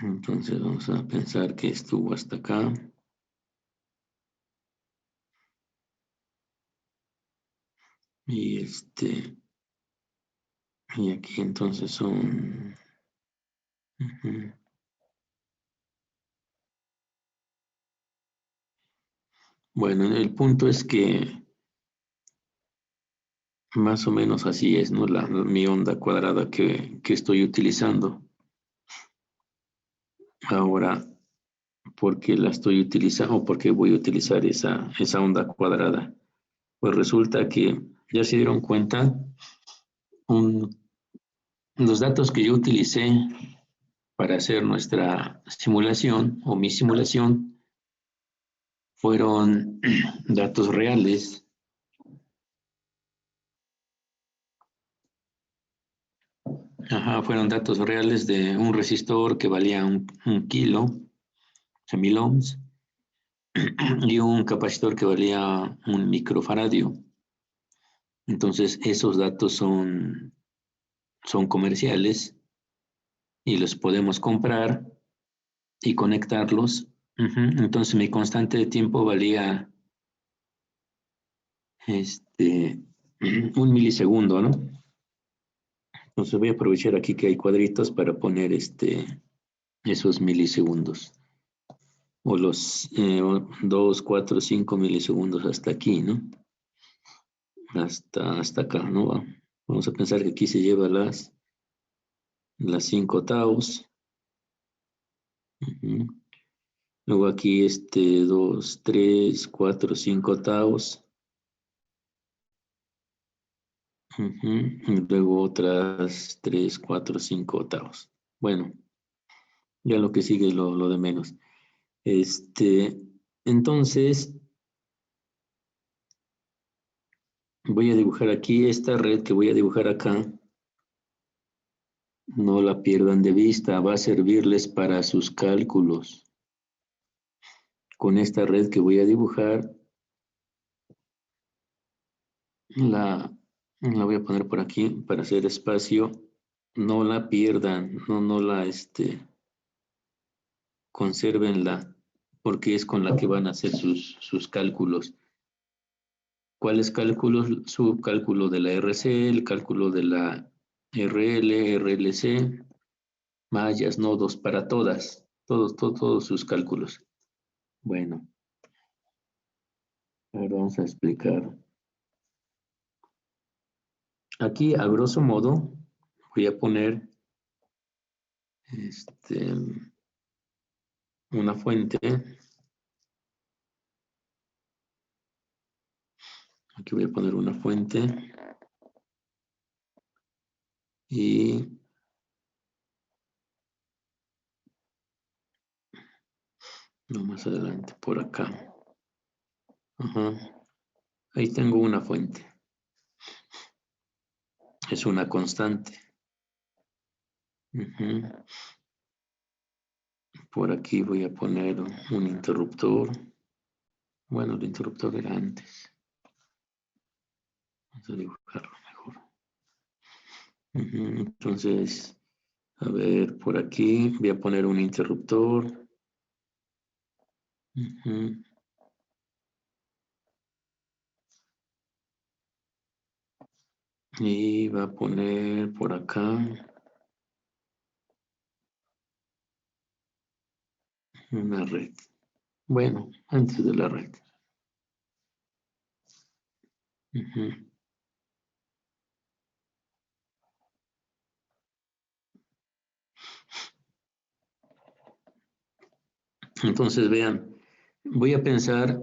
Entonces vamos a pensar que estuvo hasta acá. Y y aquí entonces son... Bueno, el punto es que más o menos así es, ¿no? Mi onda cuadrada que estoy utilizando. Ahora, ¿por qué la estoy utilizando o por qué voy a utilizar esa onda cuadrada? Pues resulta que ya se dieron cuenta, los datos que yo utilicé para hacer nuestra simulación o mi simulación fueron datos reales. Ajá, fueron datos reales de un resistor que valía un kilo, 1000 ohms, y un capacitor que valía un microfaradio. Entonces, esos datos son comerciales y los podemos comprar y conectarlos. Entonces, mi constante de tiempo valía 1 milisegundo, ¿no? Entonces, voy a aprovechar aquí que hay cuadritos para poner esos milisegundos. O los 2, 4, 5 milisegundos hasta aquí, ¿no? Hasta acá, ¿no? Vamos a pensar que aquí se lleva las 5 taus. Luego aquí 2, 3, 4, 5 taus. Y luego otras 3, 4, 5 taus. Bueno, ya lo que sigue es lo de menos. Entonces, voy a dibujar aquí esta red que voy a dibujar acá. No la pierdan de vista, va a servirles para sus cálculos. Con esta red que voy a dibujar, la voy a poner por aquí para hacer espacio. No la pierdan, no la consérvenla, porque es con la que van a hacer sus cálculos. ¿Cuáles cálculos? Su cálculo de la RC, el cálculo de la RL, RLC, mallas, nodos, para todas, todos sus cálculos. Bueno, ahora vamos a explicar. Aquí, a grosso modo, voy a poner una fuente. Aquí voy a poner una fuente. Y no, más adelante, por acá. Ajá. Ahí tengo una fuente. Es una constante. Ujú. Por aquí voy a poner un interruptor. Bueno, el interruptor era antes. Vamos a dibujarlo mejor. Ujú. Entonces, a ver, por aquí voy a poner un interruptor. Ujú. Y va a poner por acá una red. Bueno, antes de la red. Ujú. Entonces, vean, voy a pensar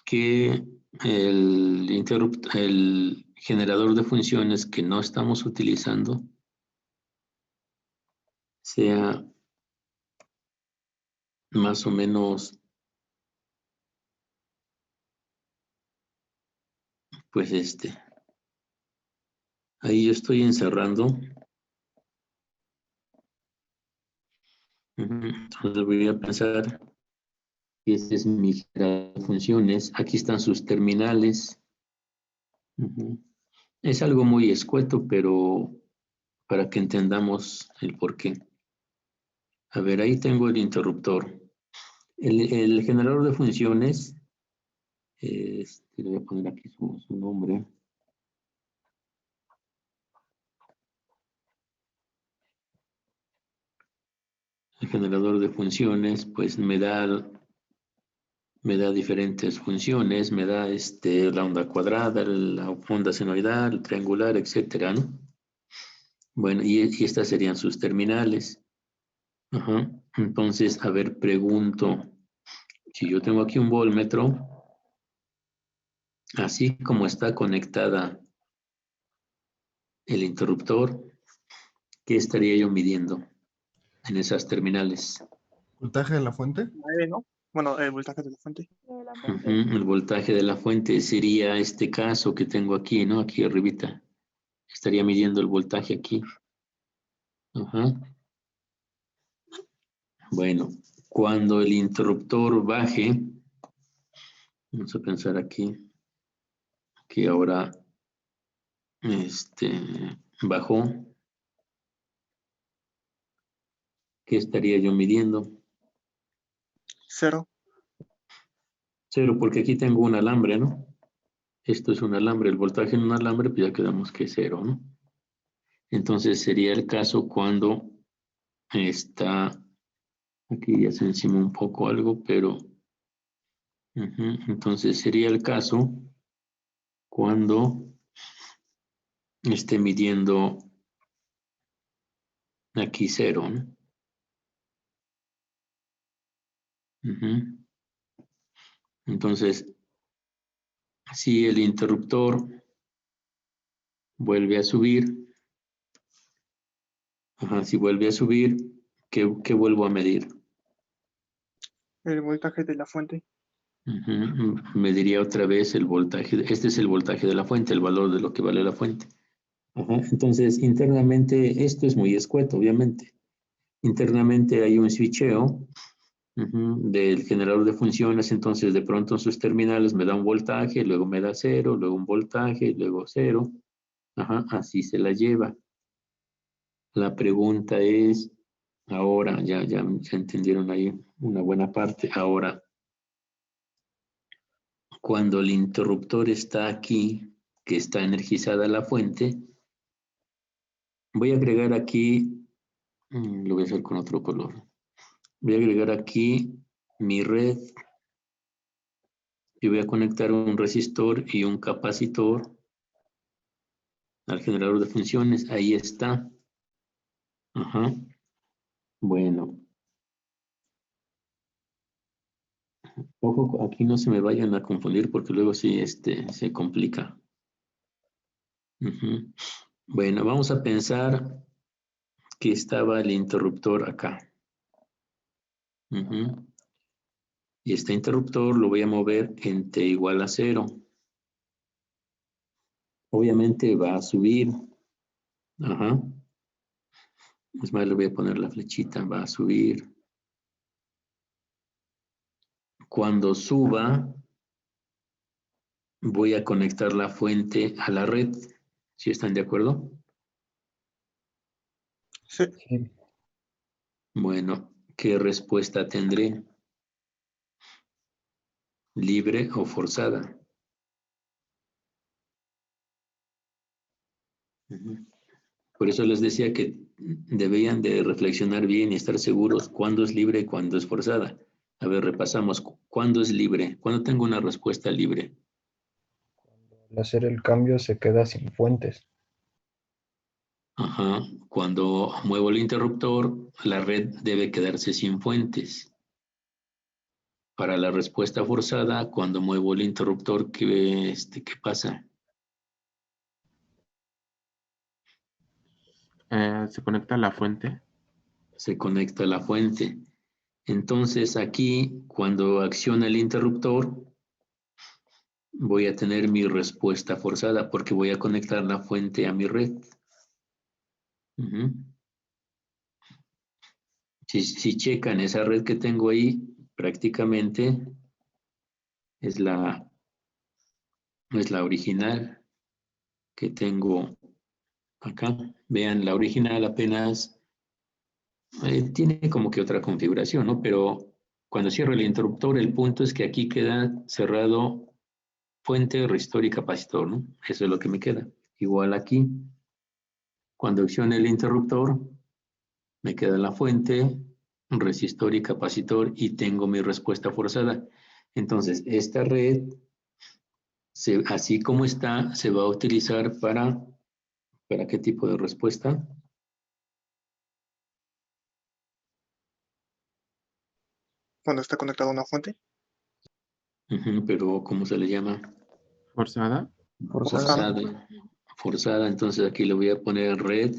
que el generador de funciones que no estamos utilizando sea más o menos, pues ahí yo estoy encerrando. Ujú. Entonces voy a pensar que este es mi generador de funciones. Aquí están sus terminales. Ujú. Es algo muy escueto, pero para que entendamos el porqué. A ver, ahí tengo el interruptor. El generador de funciones, le voy a poner aquí su nombre. El generador de funciones, pues me da diferentes funciones, me da la onda cuadrada, la onda senoidal, triangular, etcétera, ¿no? Bueno, y estas serían sus terminales. Ajá. Entonces, a ver, pregunto, si yo tengo aquí un voltmetro, así como está conectada el interruptor, ¿qué estaría yo midiendo en esas terminales? ¿Voltaje de la fuente? 9, ¿no? Bueno, el voltaje de la fuente. Ujú. El voltaje de la fuente sería este caso que tengo aquí, ¿no? Aquí arribita. Estaría midiendo el voltaje aquí. Ajá. Bueno, cuando el interruptor baje, vamos a pensar aquí, que ahora bajó, ¿qué estaría yo midiendo? 0. 0, porque aquí tengo un alambre, ¿no? Esto es un alambre, el voltaje en un alambre, pues ya quedamos que es 0, ¿no? Entonces sería el caso cuando está, aquí ya se encima un poco algo, pero entonces sería el caso cuando esté midiendo aquí 0, ¿no? Entonces, si el interruptor vuelve a subir, si vuelve a subir, ¿qué vuelvo a medir? El voltaje de la fuente. Mediría otra vez el voltaje. Este es el voltaje de la fuente, el valor de lo que vale la fuente. Entonces, internamente, esto es muy escueto, obviamente. Internamente hay un switcheo del generador de funciones, entonces de pronto en sus terminales me da un voltaje, luego me da 0, luego un voltaje, luego 0. Así se la lleva. La pregunta es, ahora, ya entendieron ahí una buena parte. Ahora, cuando el interruptor está aquí, que está energizada la fuente, voy a agregar aquí, lo voy a hacer con otro color. Voy a agregar aquí mi red y voy a conectar un resistor y un capacitor al generador de funciones. Ahí está. Bueno. Ojo, aquí no se me vayan a confundir porque luego sí se complica. Ujú. Bueno, vamos a pensar que estaba el interruptor acá. Ujú. Y este interruptor lo voy a mover en t igual a 0. Obviamente va a subir. Ajá. Es más, le voy a poner la flechita, va a subir. Cuando suba, voy a conectar la fuente a la red. ¿Sí están de acuerdo? Sí. Sí. Bueno, ¿qué respuesta tendré? ¿Libre o forzada? Ujú. Por eso les decía que debían de reflexionar bien y estar seguros cuándo es libre y cuándo es forzada. A ver, repasamos. ¿Cuándo es libre? ¿Cuándo tengo una respuesta libre? Al hacer el cambio se queda sin fuentes. Ajá. Cuando muevo el interruptor, la red debe quedarse sin fuentes. Para la respuesta forzada, cuando muevo el interruptor, ¿qué pasa? Se conecta a la fuente. Se conecta a la fuente. Entonces aquí, cuando acciona el interruptor, voy a tener mi respuesta forzada porque voy a conectar la fuente a mi red. Ujú. Si checan esa red que tengo ahí, prácticamente es la original que tengo acá. Vean, la original apenas tiene como que otra configuración, ¿no? Pero cuando cierro el interruptor, el punto es que aquí queda cerrado fuente, resistor y capacitor, ¿no? Eso es lo que me queda. Igual aquí, cuando accione el interruptor, me queda la fuente, resistor y capacitor y tengo mi respuesta forzada. Entonces, esta red, así como está, se va a utilizar ¿para qué tipo de respuesta? Cuando está conectado a una fuente. Ujú, pero ¿cómo se le llama? Forzada. Forzada. Forzada, entonces aquí le voy a poner red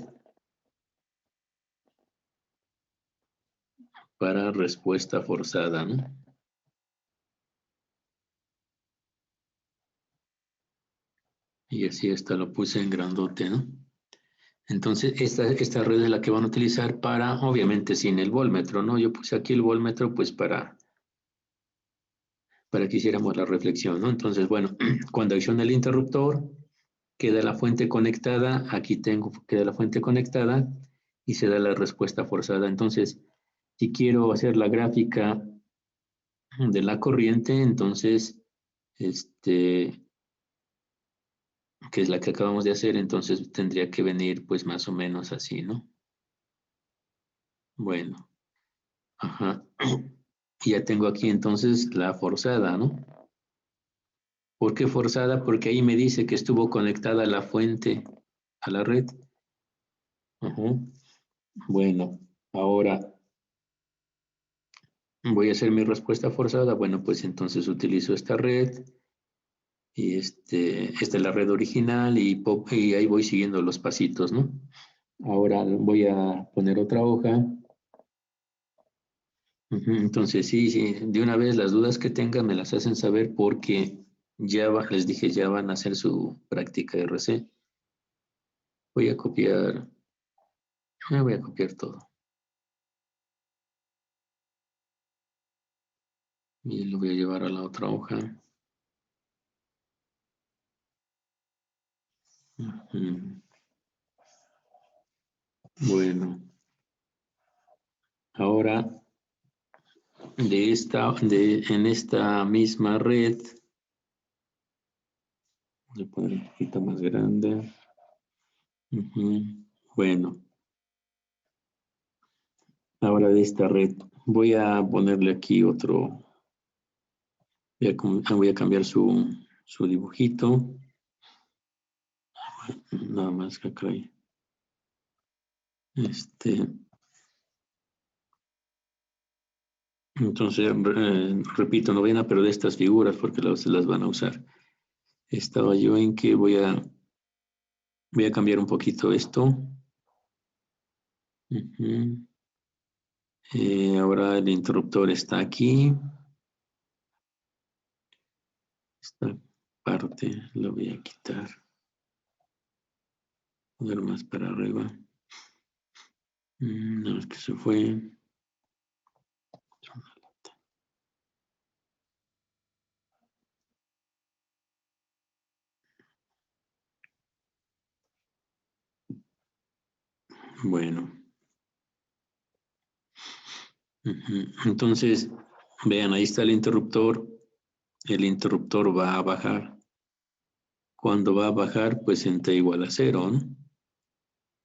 para respuesta forzada, ¿no? Y así lo puse en grandote, ¿no? Entonces, esta red es la que van a utilizar para, obviamente, sin el voltmetro, ¿no? Yo puse aquí el voltmetro, pues, para que hiciéramos la reflexión, ¿no? Entonces, bueno, cuando acciona el interruptor, queda la fuente conectada, aquí queda la fuente conectada y se da la respuesta forzada. Entonces, si quiero hacer la gráfica de la corriente, entonces, que es la que acabamos de hacer, entonces tendría que venir pues más o menos así, ¿no? Bueno, ajá. Y ya tengo aquí entonces la forzada, ¿no? ¿Por qué forzada? Porque ahí me dice que estuvo conectada la fuente a la red. Ajá. Bueno, ahora voy a hacer mi respuesta forzada. Bueno, pues entonces utilizo esta red y esta es la red original y ahí voy siguiendo los pasitos, ¿no? Ahora voy a poner otra hoja. Ujú. Entonces, sí, de una vez las dudas que tengan me las hacen saber porque les dije, ya van a hacer su práctica RC. Voy a copiar, voy a copiar todo. Y lo voy a llevar a la otra hoja. Ujú. Bueno, ahora en esta misma red, voy a poner un poquito más grande. Ujú. Bueno, ahora de esta red, voy a ponerle aquí otro, voy a cambiar su dibujito. Nada más que acá hay. Entonces, repito, novena, pero de estas figuras, porque se las van a usar. Estaba yo en que voy a cambiar un poquito esto. Ujú. Ahora el interruptor está aquí. Esta parte la voy a quitar. Poner más para arriba. No, es que se fue. Bueno. Entonces, vean, ahí está el interruptor. El interruptor va a bajar. Cuando va a bajar, pues en t igual a 0, ¿no?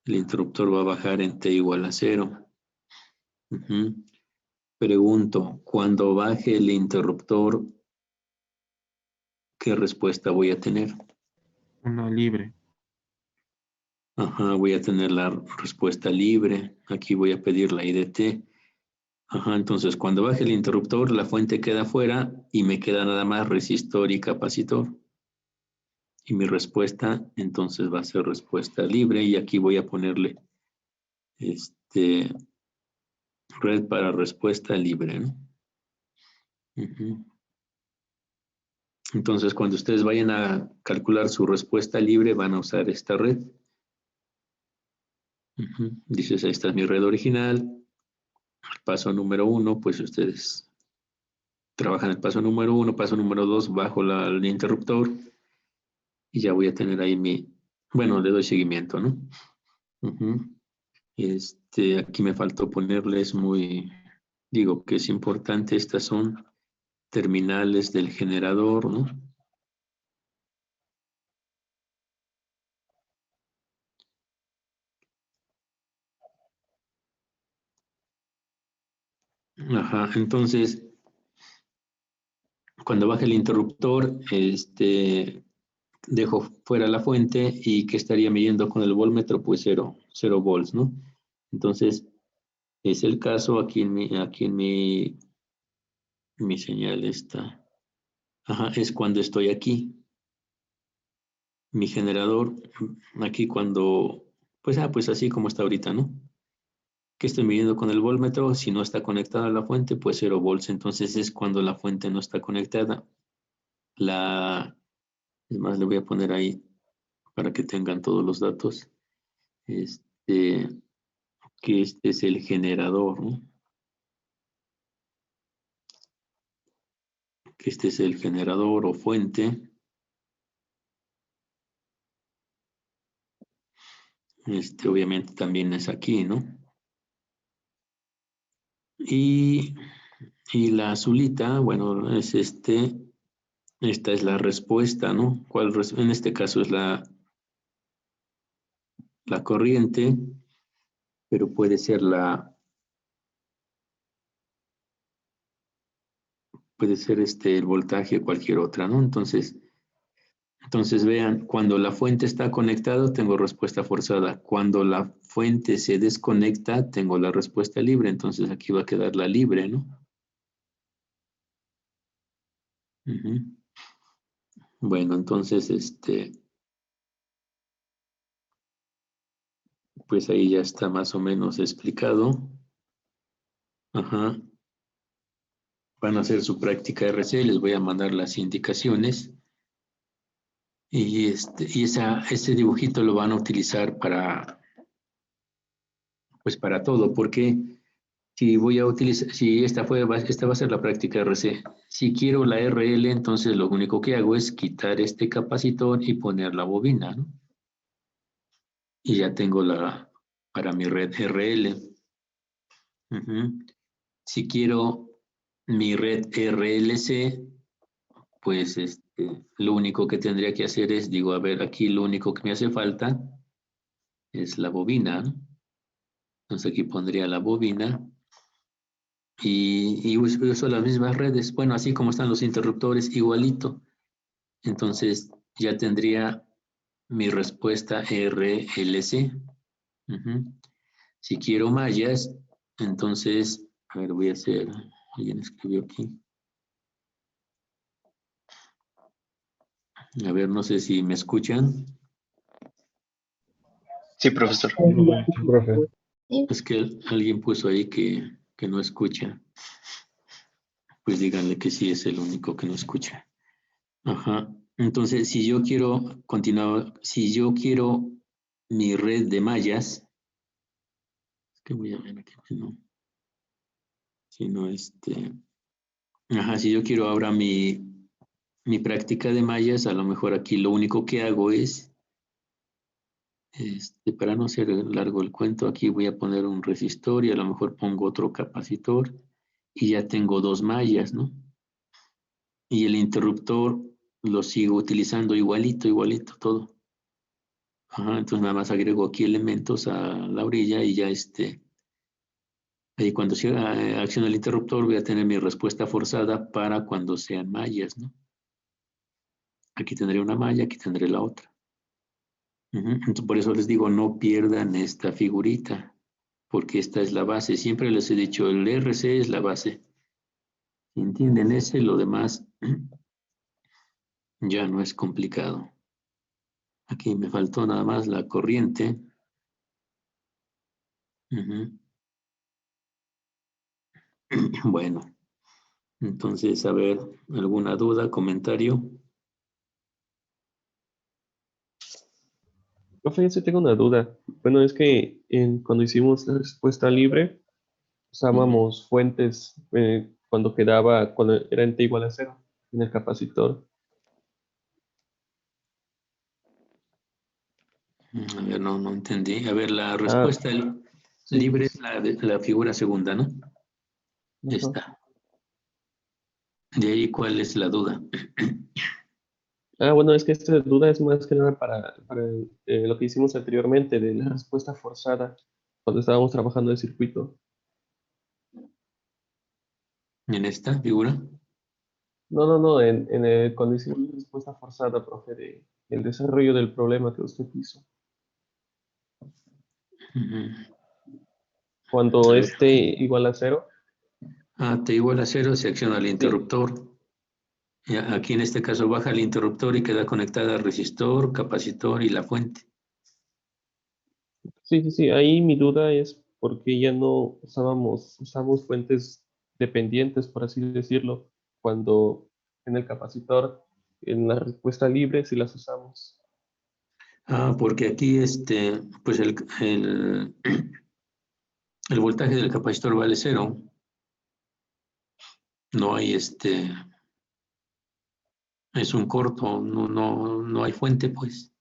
El interruptor va a bajar en t igual a 0. Pregunto, cuando baje el interruptor, ¿qué respuesta voy a tener? Una libre. Ajá, voy a tener la respuesta libre. Aquí voy a pedir la IDT. Ajá, entonces cuando baje el interruptor, la fuente queda fuera y me queda nada más resistor y capacitor. Y mi respuesta, entonces, va a ser respuesta libre. Y aquí voy a ponerle red para respuesta libre, ¿no? Entonces, cuando ustedes vayan a calcular su respuesta libre, van a usar esta red. Dices, esta es mi red original. Paso número 1, pues ustedes trabajan el paso número 1, paso número 2, bajo el interruptor. Y ya voy a tener ahí bueno, le doy seguimiento, ¿no? Aquí me faltó ponerles digo que es importante, estas son terminales del generador, ¿no? Ajá, entonces, cuando baje el interruptor, dejo fuera la fuente y ¿qué estaría midiendo con el voltmetro? Pues 0 volts, ¿no? Entonces, es el caso aquí en mi señal está. Ajá, es cuando estoy aquí. Mi generador, aquí cuando, pues así como está ahorita, ¿no? Que estoy midiendo con el voltmetro, si no está conectada a la fuente, pues 0 volts. Entonces es cuando la fuente no está conectada. Es más, le voy a poner ahí para que tengan todos los datos. Que este es el generador, ¿no? Que este es el generador o fuente. Obviamente también es aquí, ¿no? Y la azulita, bueno, es esta es la respuesta, ¿no? En este caso es la corriente, pero puede ser el voltaje o cualquier otra, ¿no? Entonces vean, cuando la fuente está conectada, tengo respuesta forzada. Cuando la fuente se desconecta, tengo la respuesta libre. Entonces aquí va a quedar la libre, ¿no? Bueno, entonces, pues ahí ya está más o menos explicado. Ajá. Van a hacer su práctica RC, les voy a mandar las indicaciones. Y ese dibujito lo van a utilizar para todo, porque si voy a utilizar, si esta va a ser la práctica RC. Si quiero la RL, entonces lo único que hago es quitar este capacitor y poner la bobina, ¿no? Y ya tengo para mi red RL. Si quiero mi red RLC, pues lo único que tendría que hacer es, digo, a ver, aquí lo único que me hace falta es la bobina, ¿no? Entonces aquí pondría la bobina y uso las mismas redes. Bueno, así como están los interruptores, igualito. Entonces ya tendría mi respuesta RLC. Si quiero mallas, entonces, a ver, voy a hacer Alguien escribió aquí. A ver, no sé si me escuchan. Sí, profesor. Sí, profe. Es que alguien puso ahí que no escucha. Pues díganle que sí es el único que no escucha. Ajá. Entonces, si yo quiero continuar, si yo quiero mi red de mallas, es que voy a ver aquí, si no, ajá, si yo quiero ahora mi práctica de mallas, a lo mejor aquí lo único que hago es, para no ser largo el cuento, aquí voy a poner un resistor y a lo mejor pongo otro capacitor y ya tengo dos mallas, ¿no? Y el interruptor lo sigo utilizando igualito todo. Ajá, entonces nada más agrego aquí elementos a la orilla y ya ahí cuando accione el interruptor voy a tener mi respuesta forzada para cuando sean mallas, ¿no? Aquí tendré una malla, aquí tendré la otra. Entonces, por eso les digo, no pierdan esta figurita, porque esta es la base. Siempre les he dicho, el RC es la base. Si entienden ese, lo demás ya no es complicado. Aquí me faltó nada más la corriente. Bueno, entonces, a ver, ¿alguna duda, comentario? Profe, yo sí tengo una duda. Bueno, es que cuando hicimos la respuesta libre, usábamos fuentes cuando era en T igual a 0 en el capacitor. A ver, no entendí. A ver, la respuesta libre es la figura segunda, ¿no? Esta. De ahí, ¿cuál es la duda? Bueno, es que esta duda es más que nada para lo que hicimos anteriormente de la respuesta forzada cuando estábamos trabajando el circuito. ¿En esta figura? No, cuando hicimos la respuesta forzada, profe, el desarrollo del problema que usted hizo. Cuando esté igual a 0. T igual a 0 se acciona el interruptor. Aquí en este caso baja el interruptor y queda conectada al resistor, capacitor y la fuente. Sí. Ahí mi duda es por qué ya no usamos fuentes dependientes, por así decirlo, cuando en el capacitor, en la respuesta libre, sí las usamos. Porque aquí, pues el voltaje del capacitor vale 0. No hay, es un corto, no hay fuente, pues.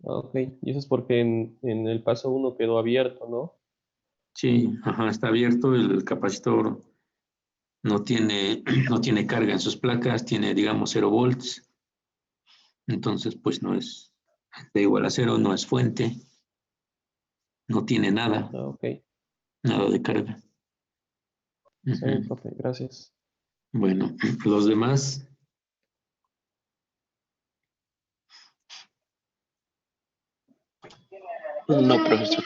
Ok, y eso es porque en el paso 1 quedó abierto, ¿no? Sí, está abierto, el capacitor no tiene carga en sus placas, tiene, digamos, 0 volts. Entonces, pues no es T igual a 0, no es fuente. No tiene nada. Nada de carga. Sí, profe, gracias. Bueno, los demás. No, profesor.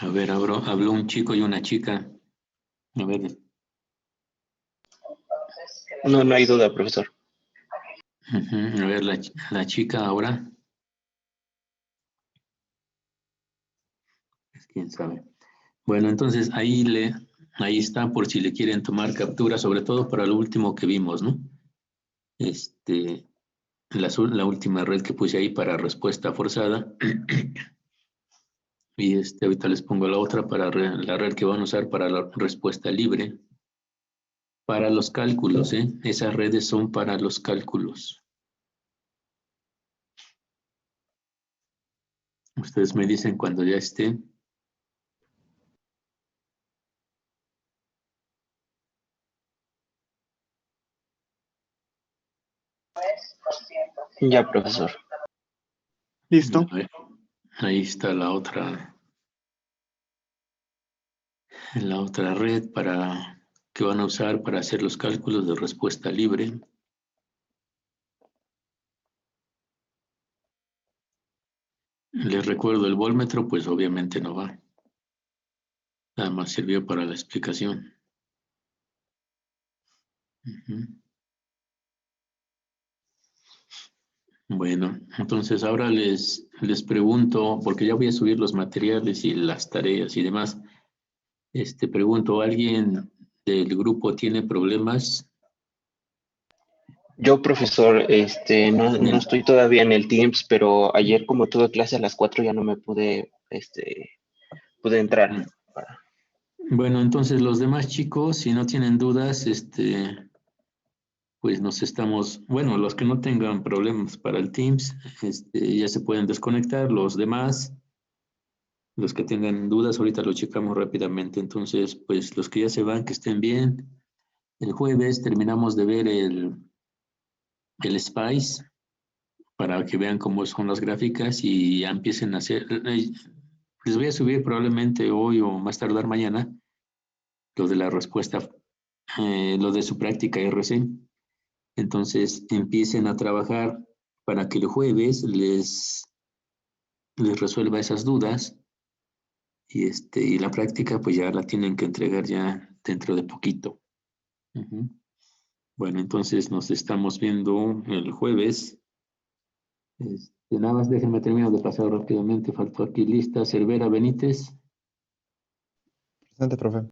A ver, habló un chico y una chica. A ver. No hay duda, profesor. A ver, la chica ahora. Quién sabe. Bueno, entonces ahí está por si le quieren tomar captura, sobre todo para lo último que vimos, ¿no? La última red que puse ahí para respuesta forzada. Y ahorita les pongo la otra para la red que van a usar para la respuesta libre. Para los cálculos, ¿eh? Esas redes son para los cálculos. Ustedes me dicen cuando ya esté. Ya, profesor. Listo. Ahí está la otra red que van a usar para hacer los cálculos de respuesta libre. Les recuerdo, el volmetro pues obviamente no va. Nada más sirvió para la explicación. Ujú. Bueno, entonces ahora les pregunto, porque ya voy a subir los materiales y las tareas y demás. Pregunto, ¿alguien del grupo tiene problemas? Yo, profesor, no estoy todavía en el Teams, pero ayer como tuve clase a las 4 ya no me pude entrar. Bueno, entonces los demás chicos, si no tienen dudas, pues bueno, los que no tengan problemas para el Teams, ya se pueden desconectar. Los demás, los que tengan dudas, ahorita lo checamos rápidamente. Entonces, pues los que ya se van, que estén bien. El jueves terminamos de ver el SPICE para que vean cómo son las gráficas y ya empiecen a hacer. Les voy a subir probablemente hoy o más tardar mañana lo de la respuesta, lo de su práctica RC. Entonces empiecen a trabajar para que el jueves les resuelva esas dudas y la práctica pues ya la tienen que entregar ya dentro de poquito. Ujú. Bueno, entonces nos estamos viendo el jueves. Nada más déjenme terminar de pasar rápidamente. Faltó aquí lista Cervera Benítez. Presente, profe.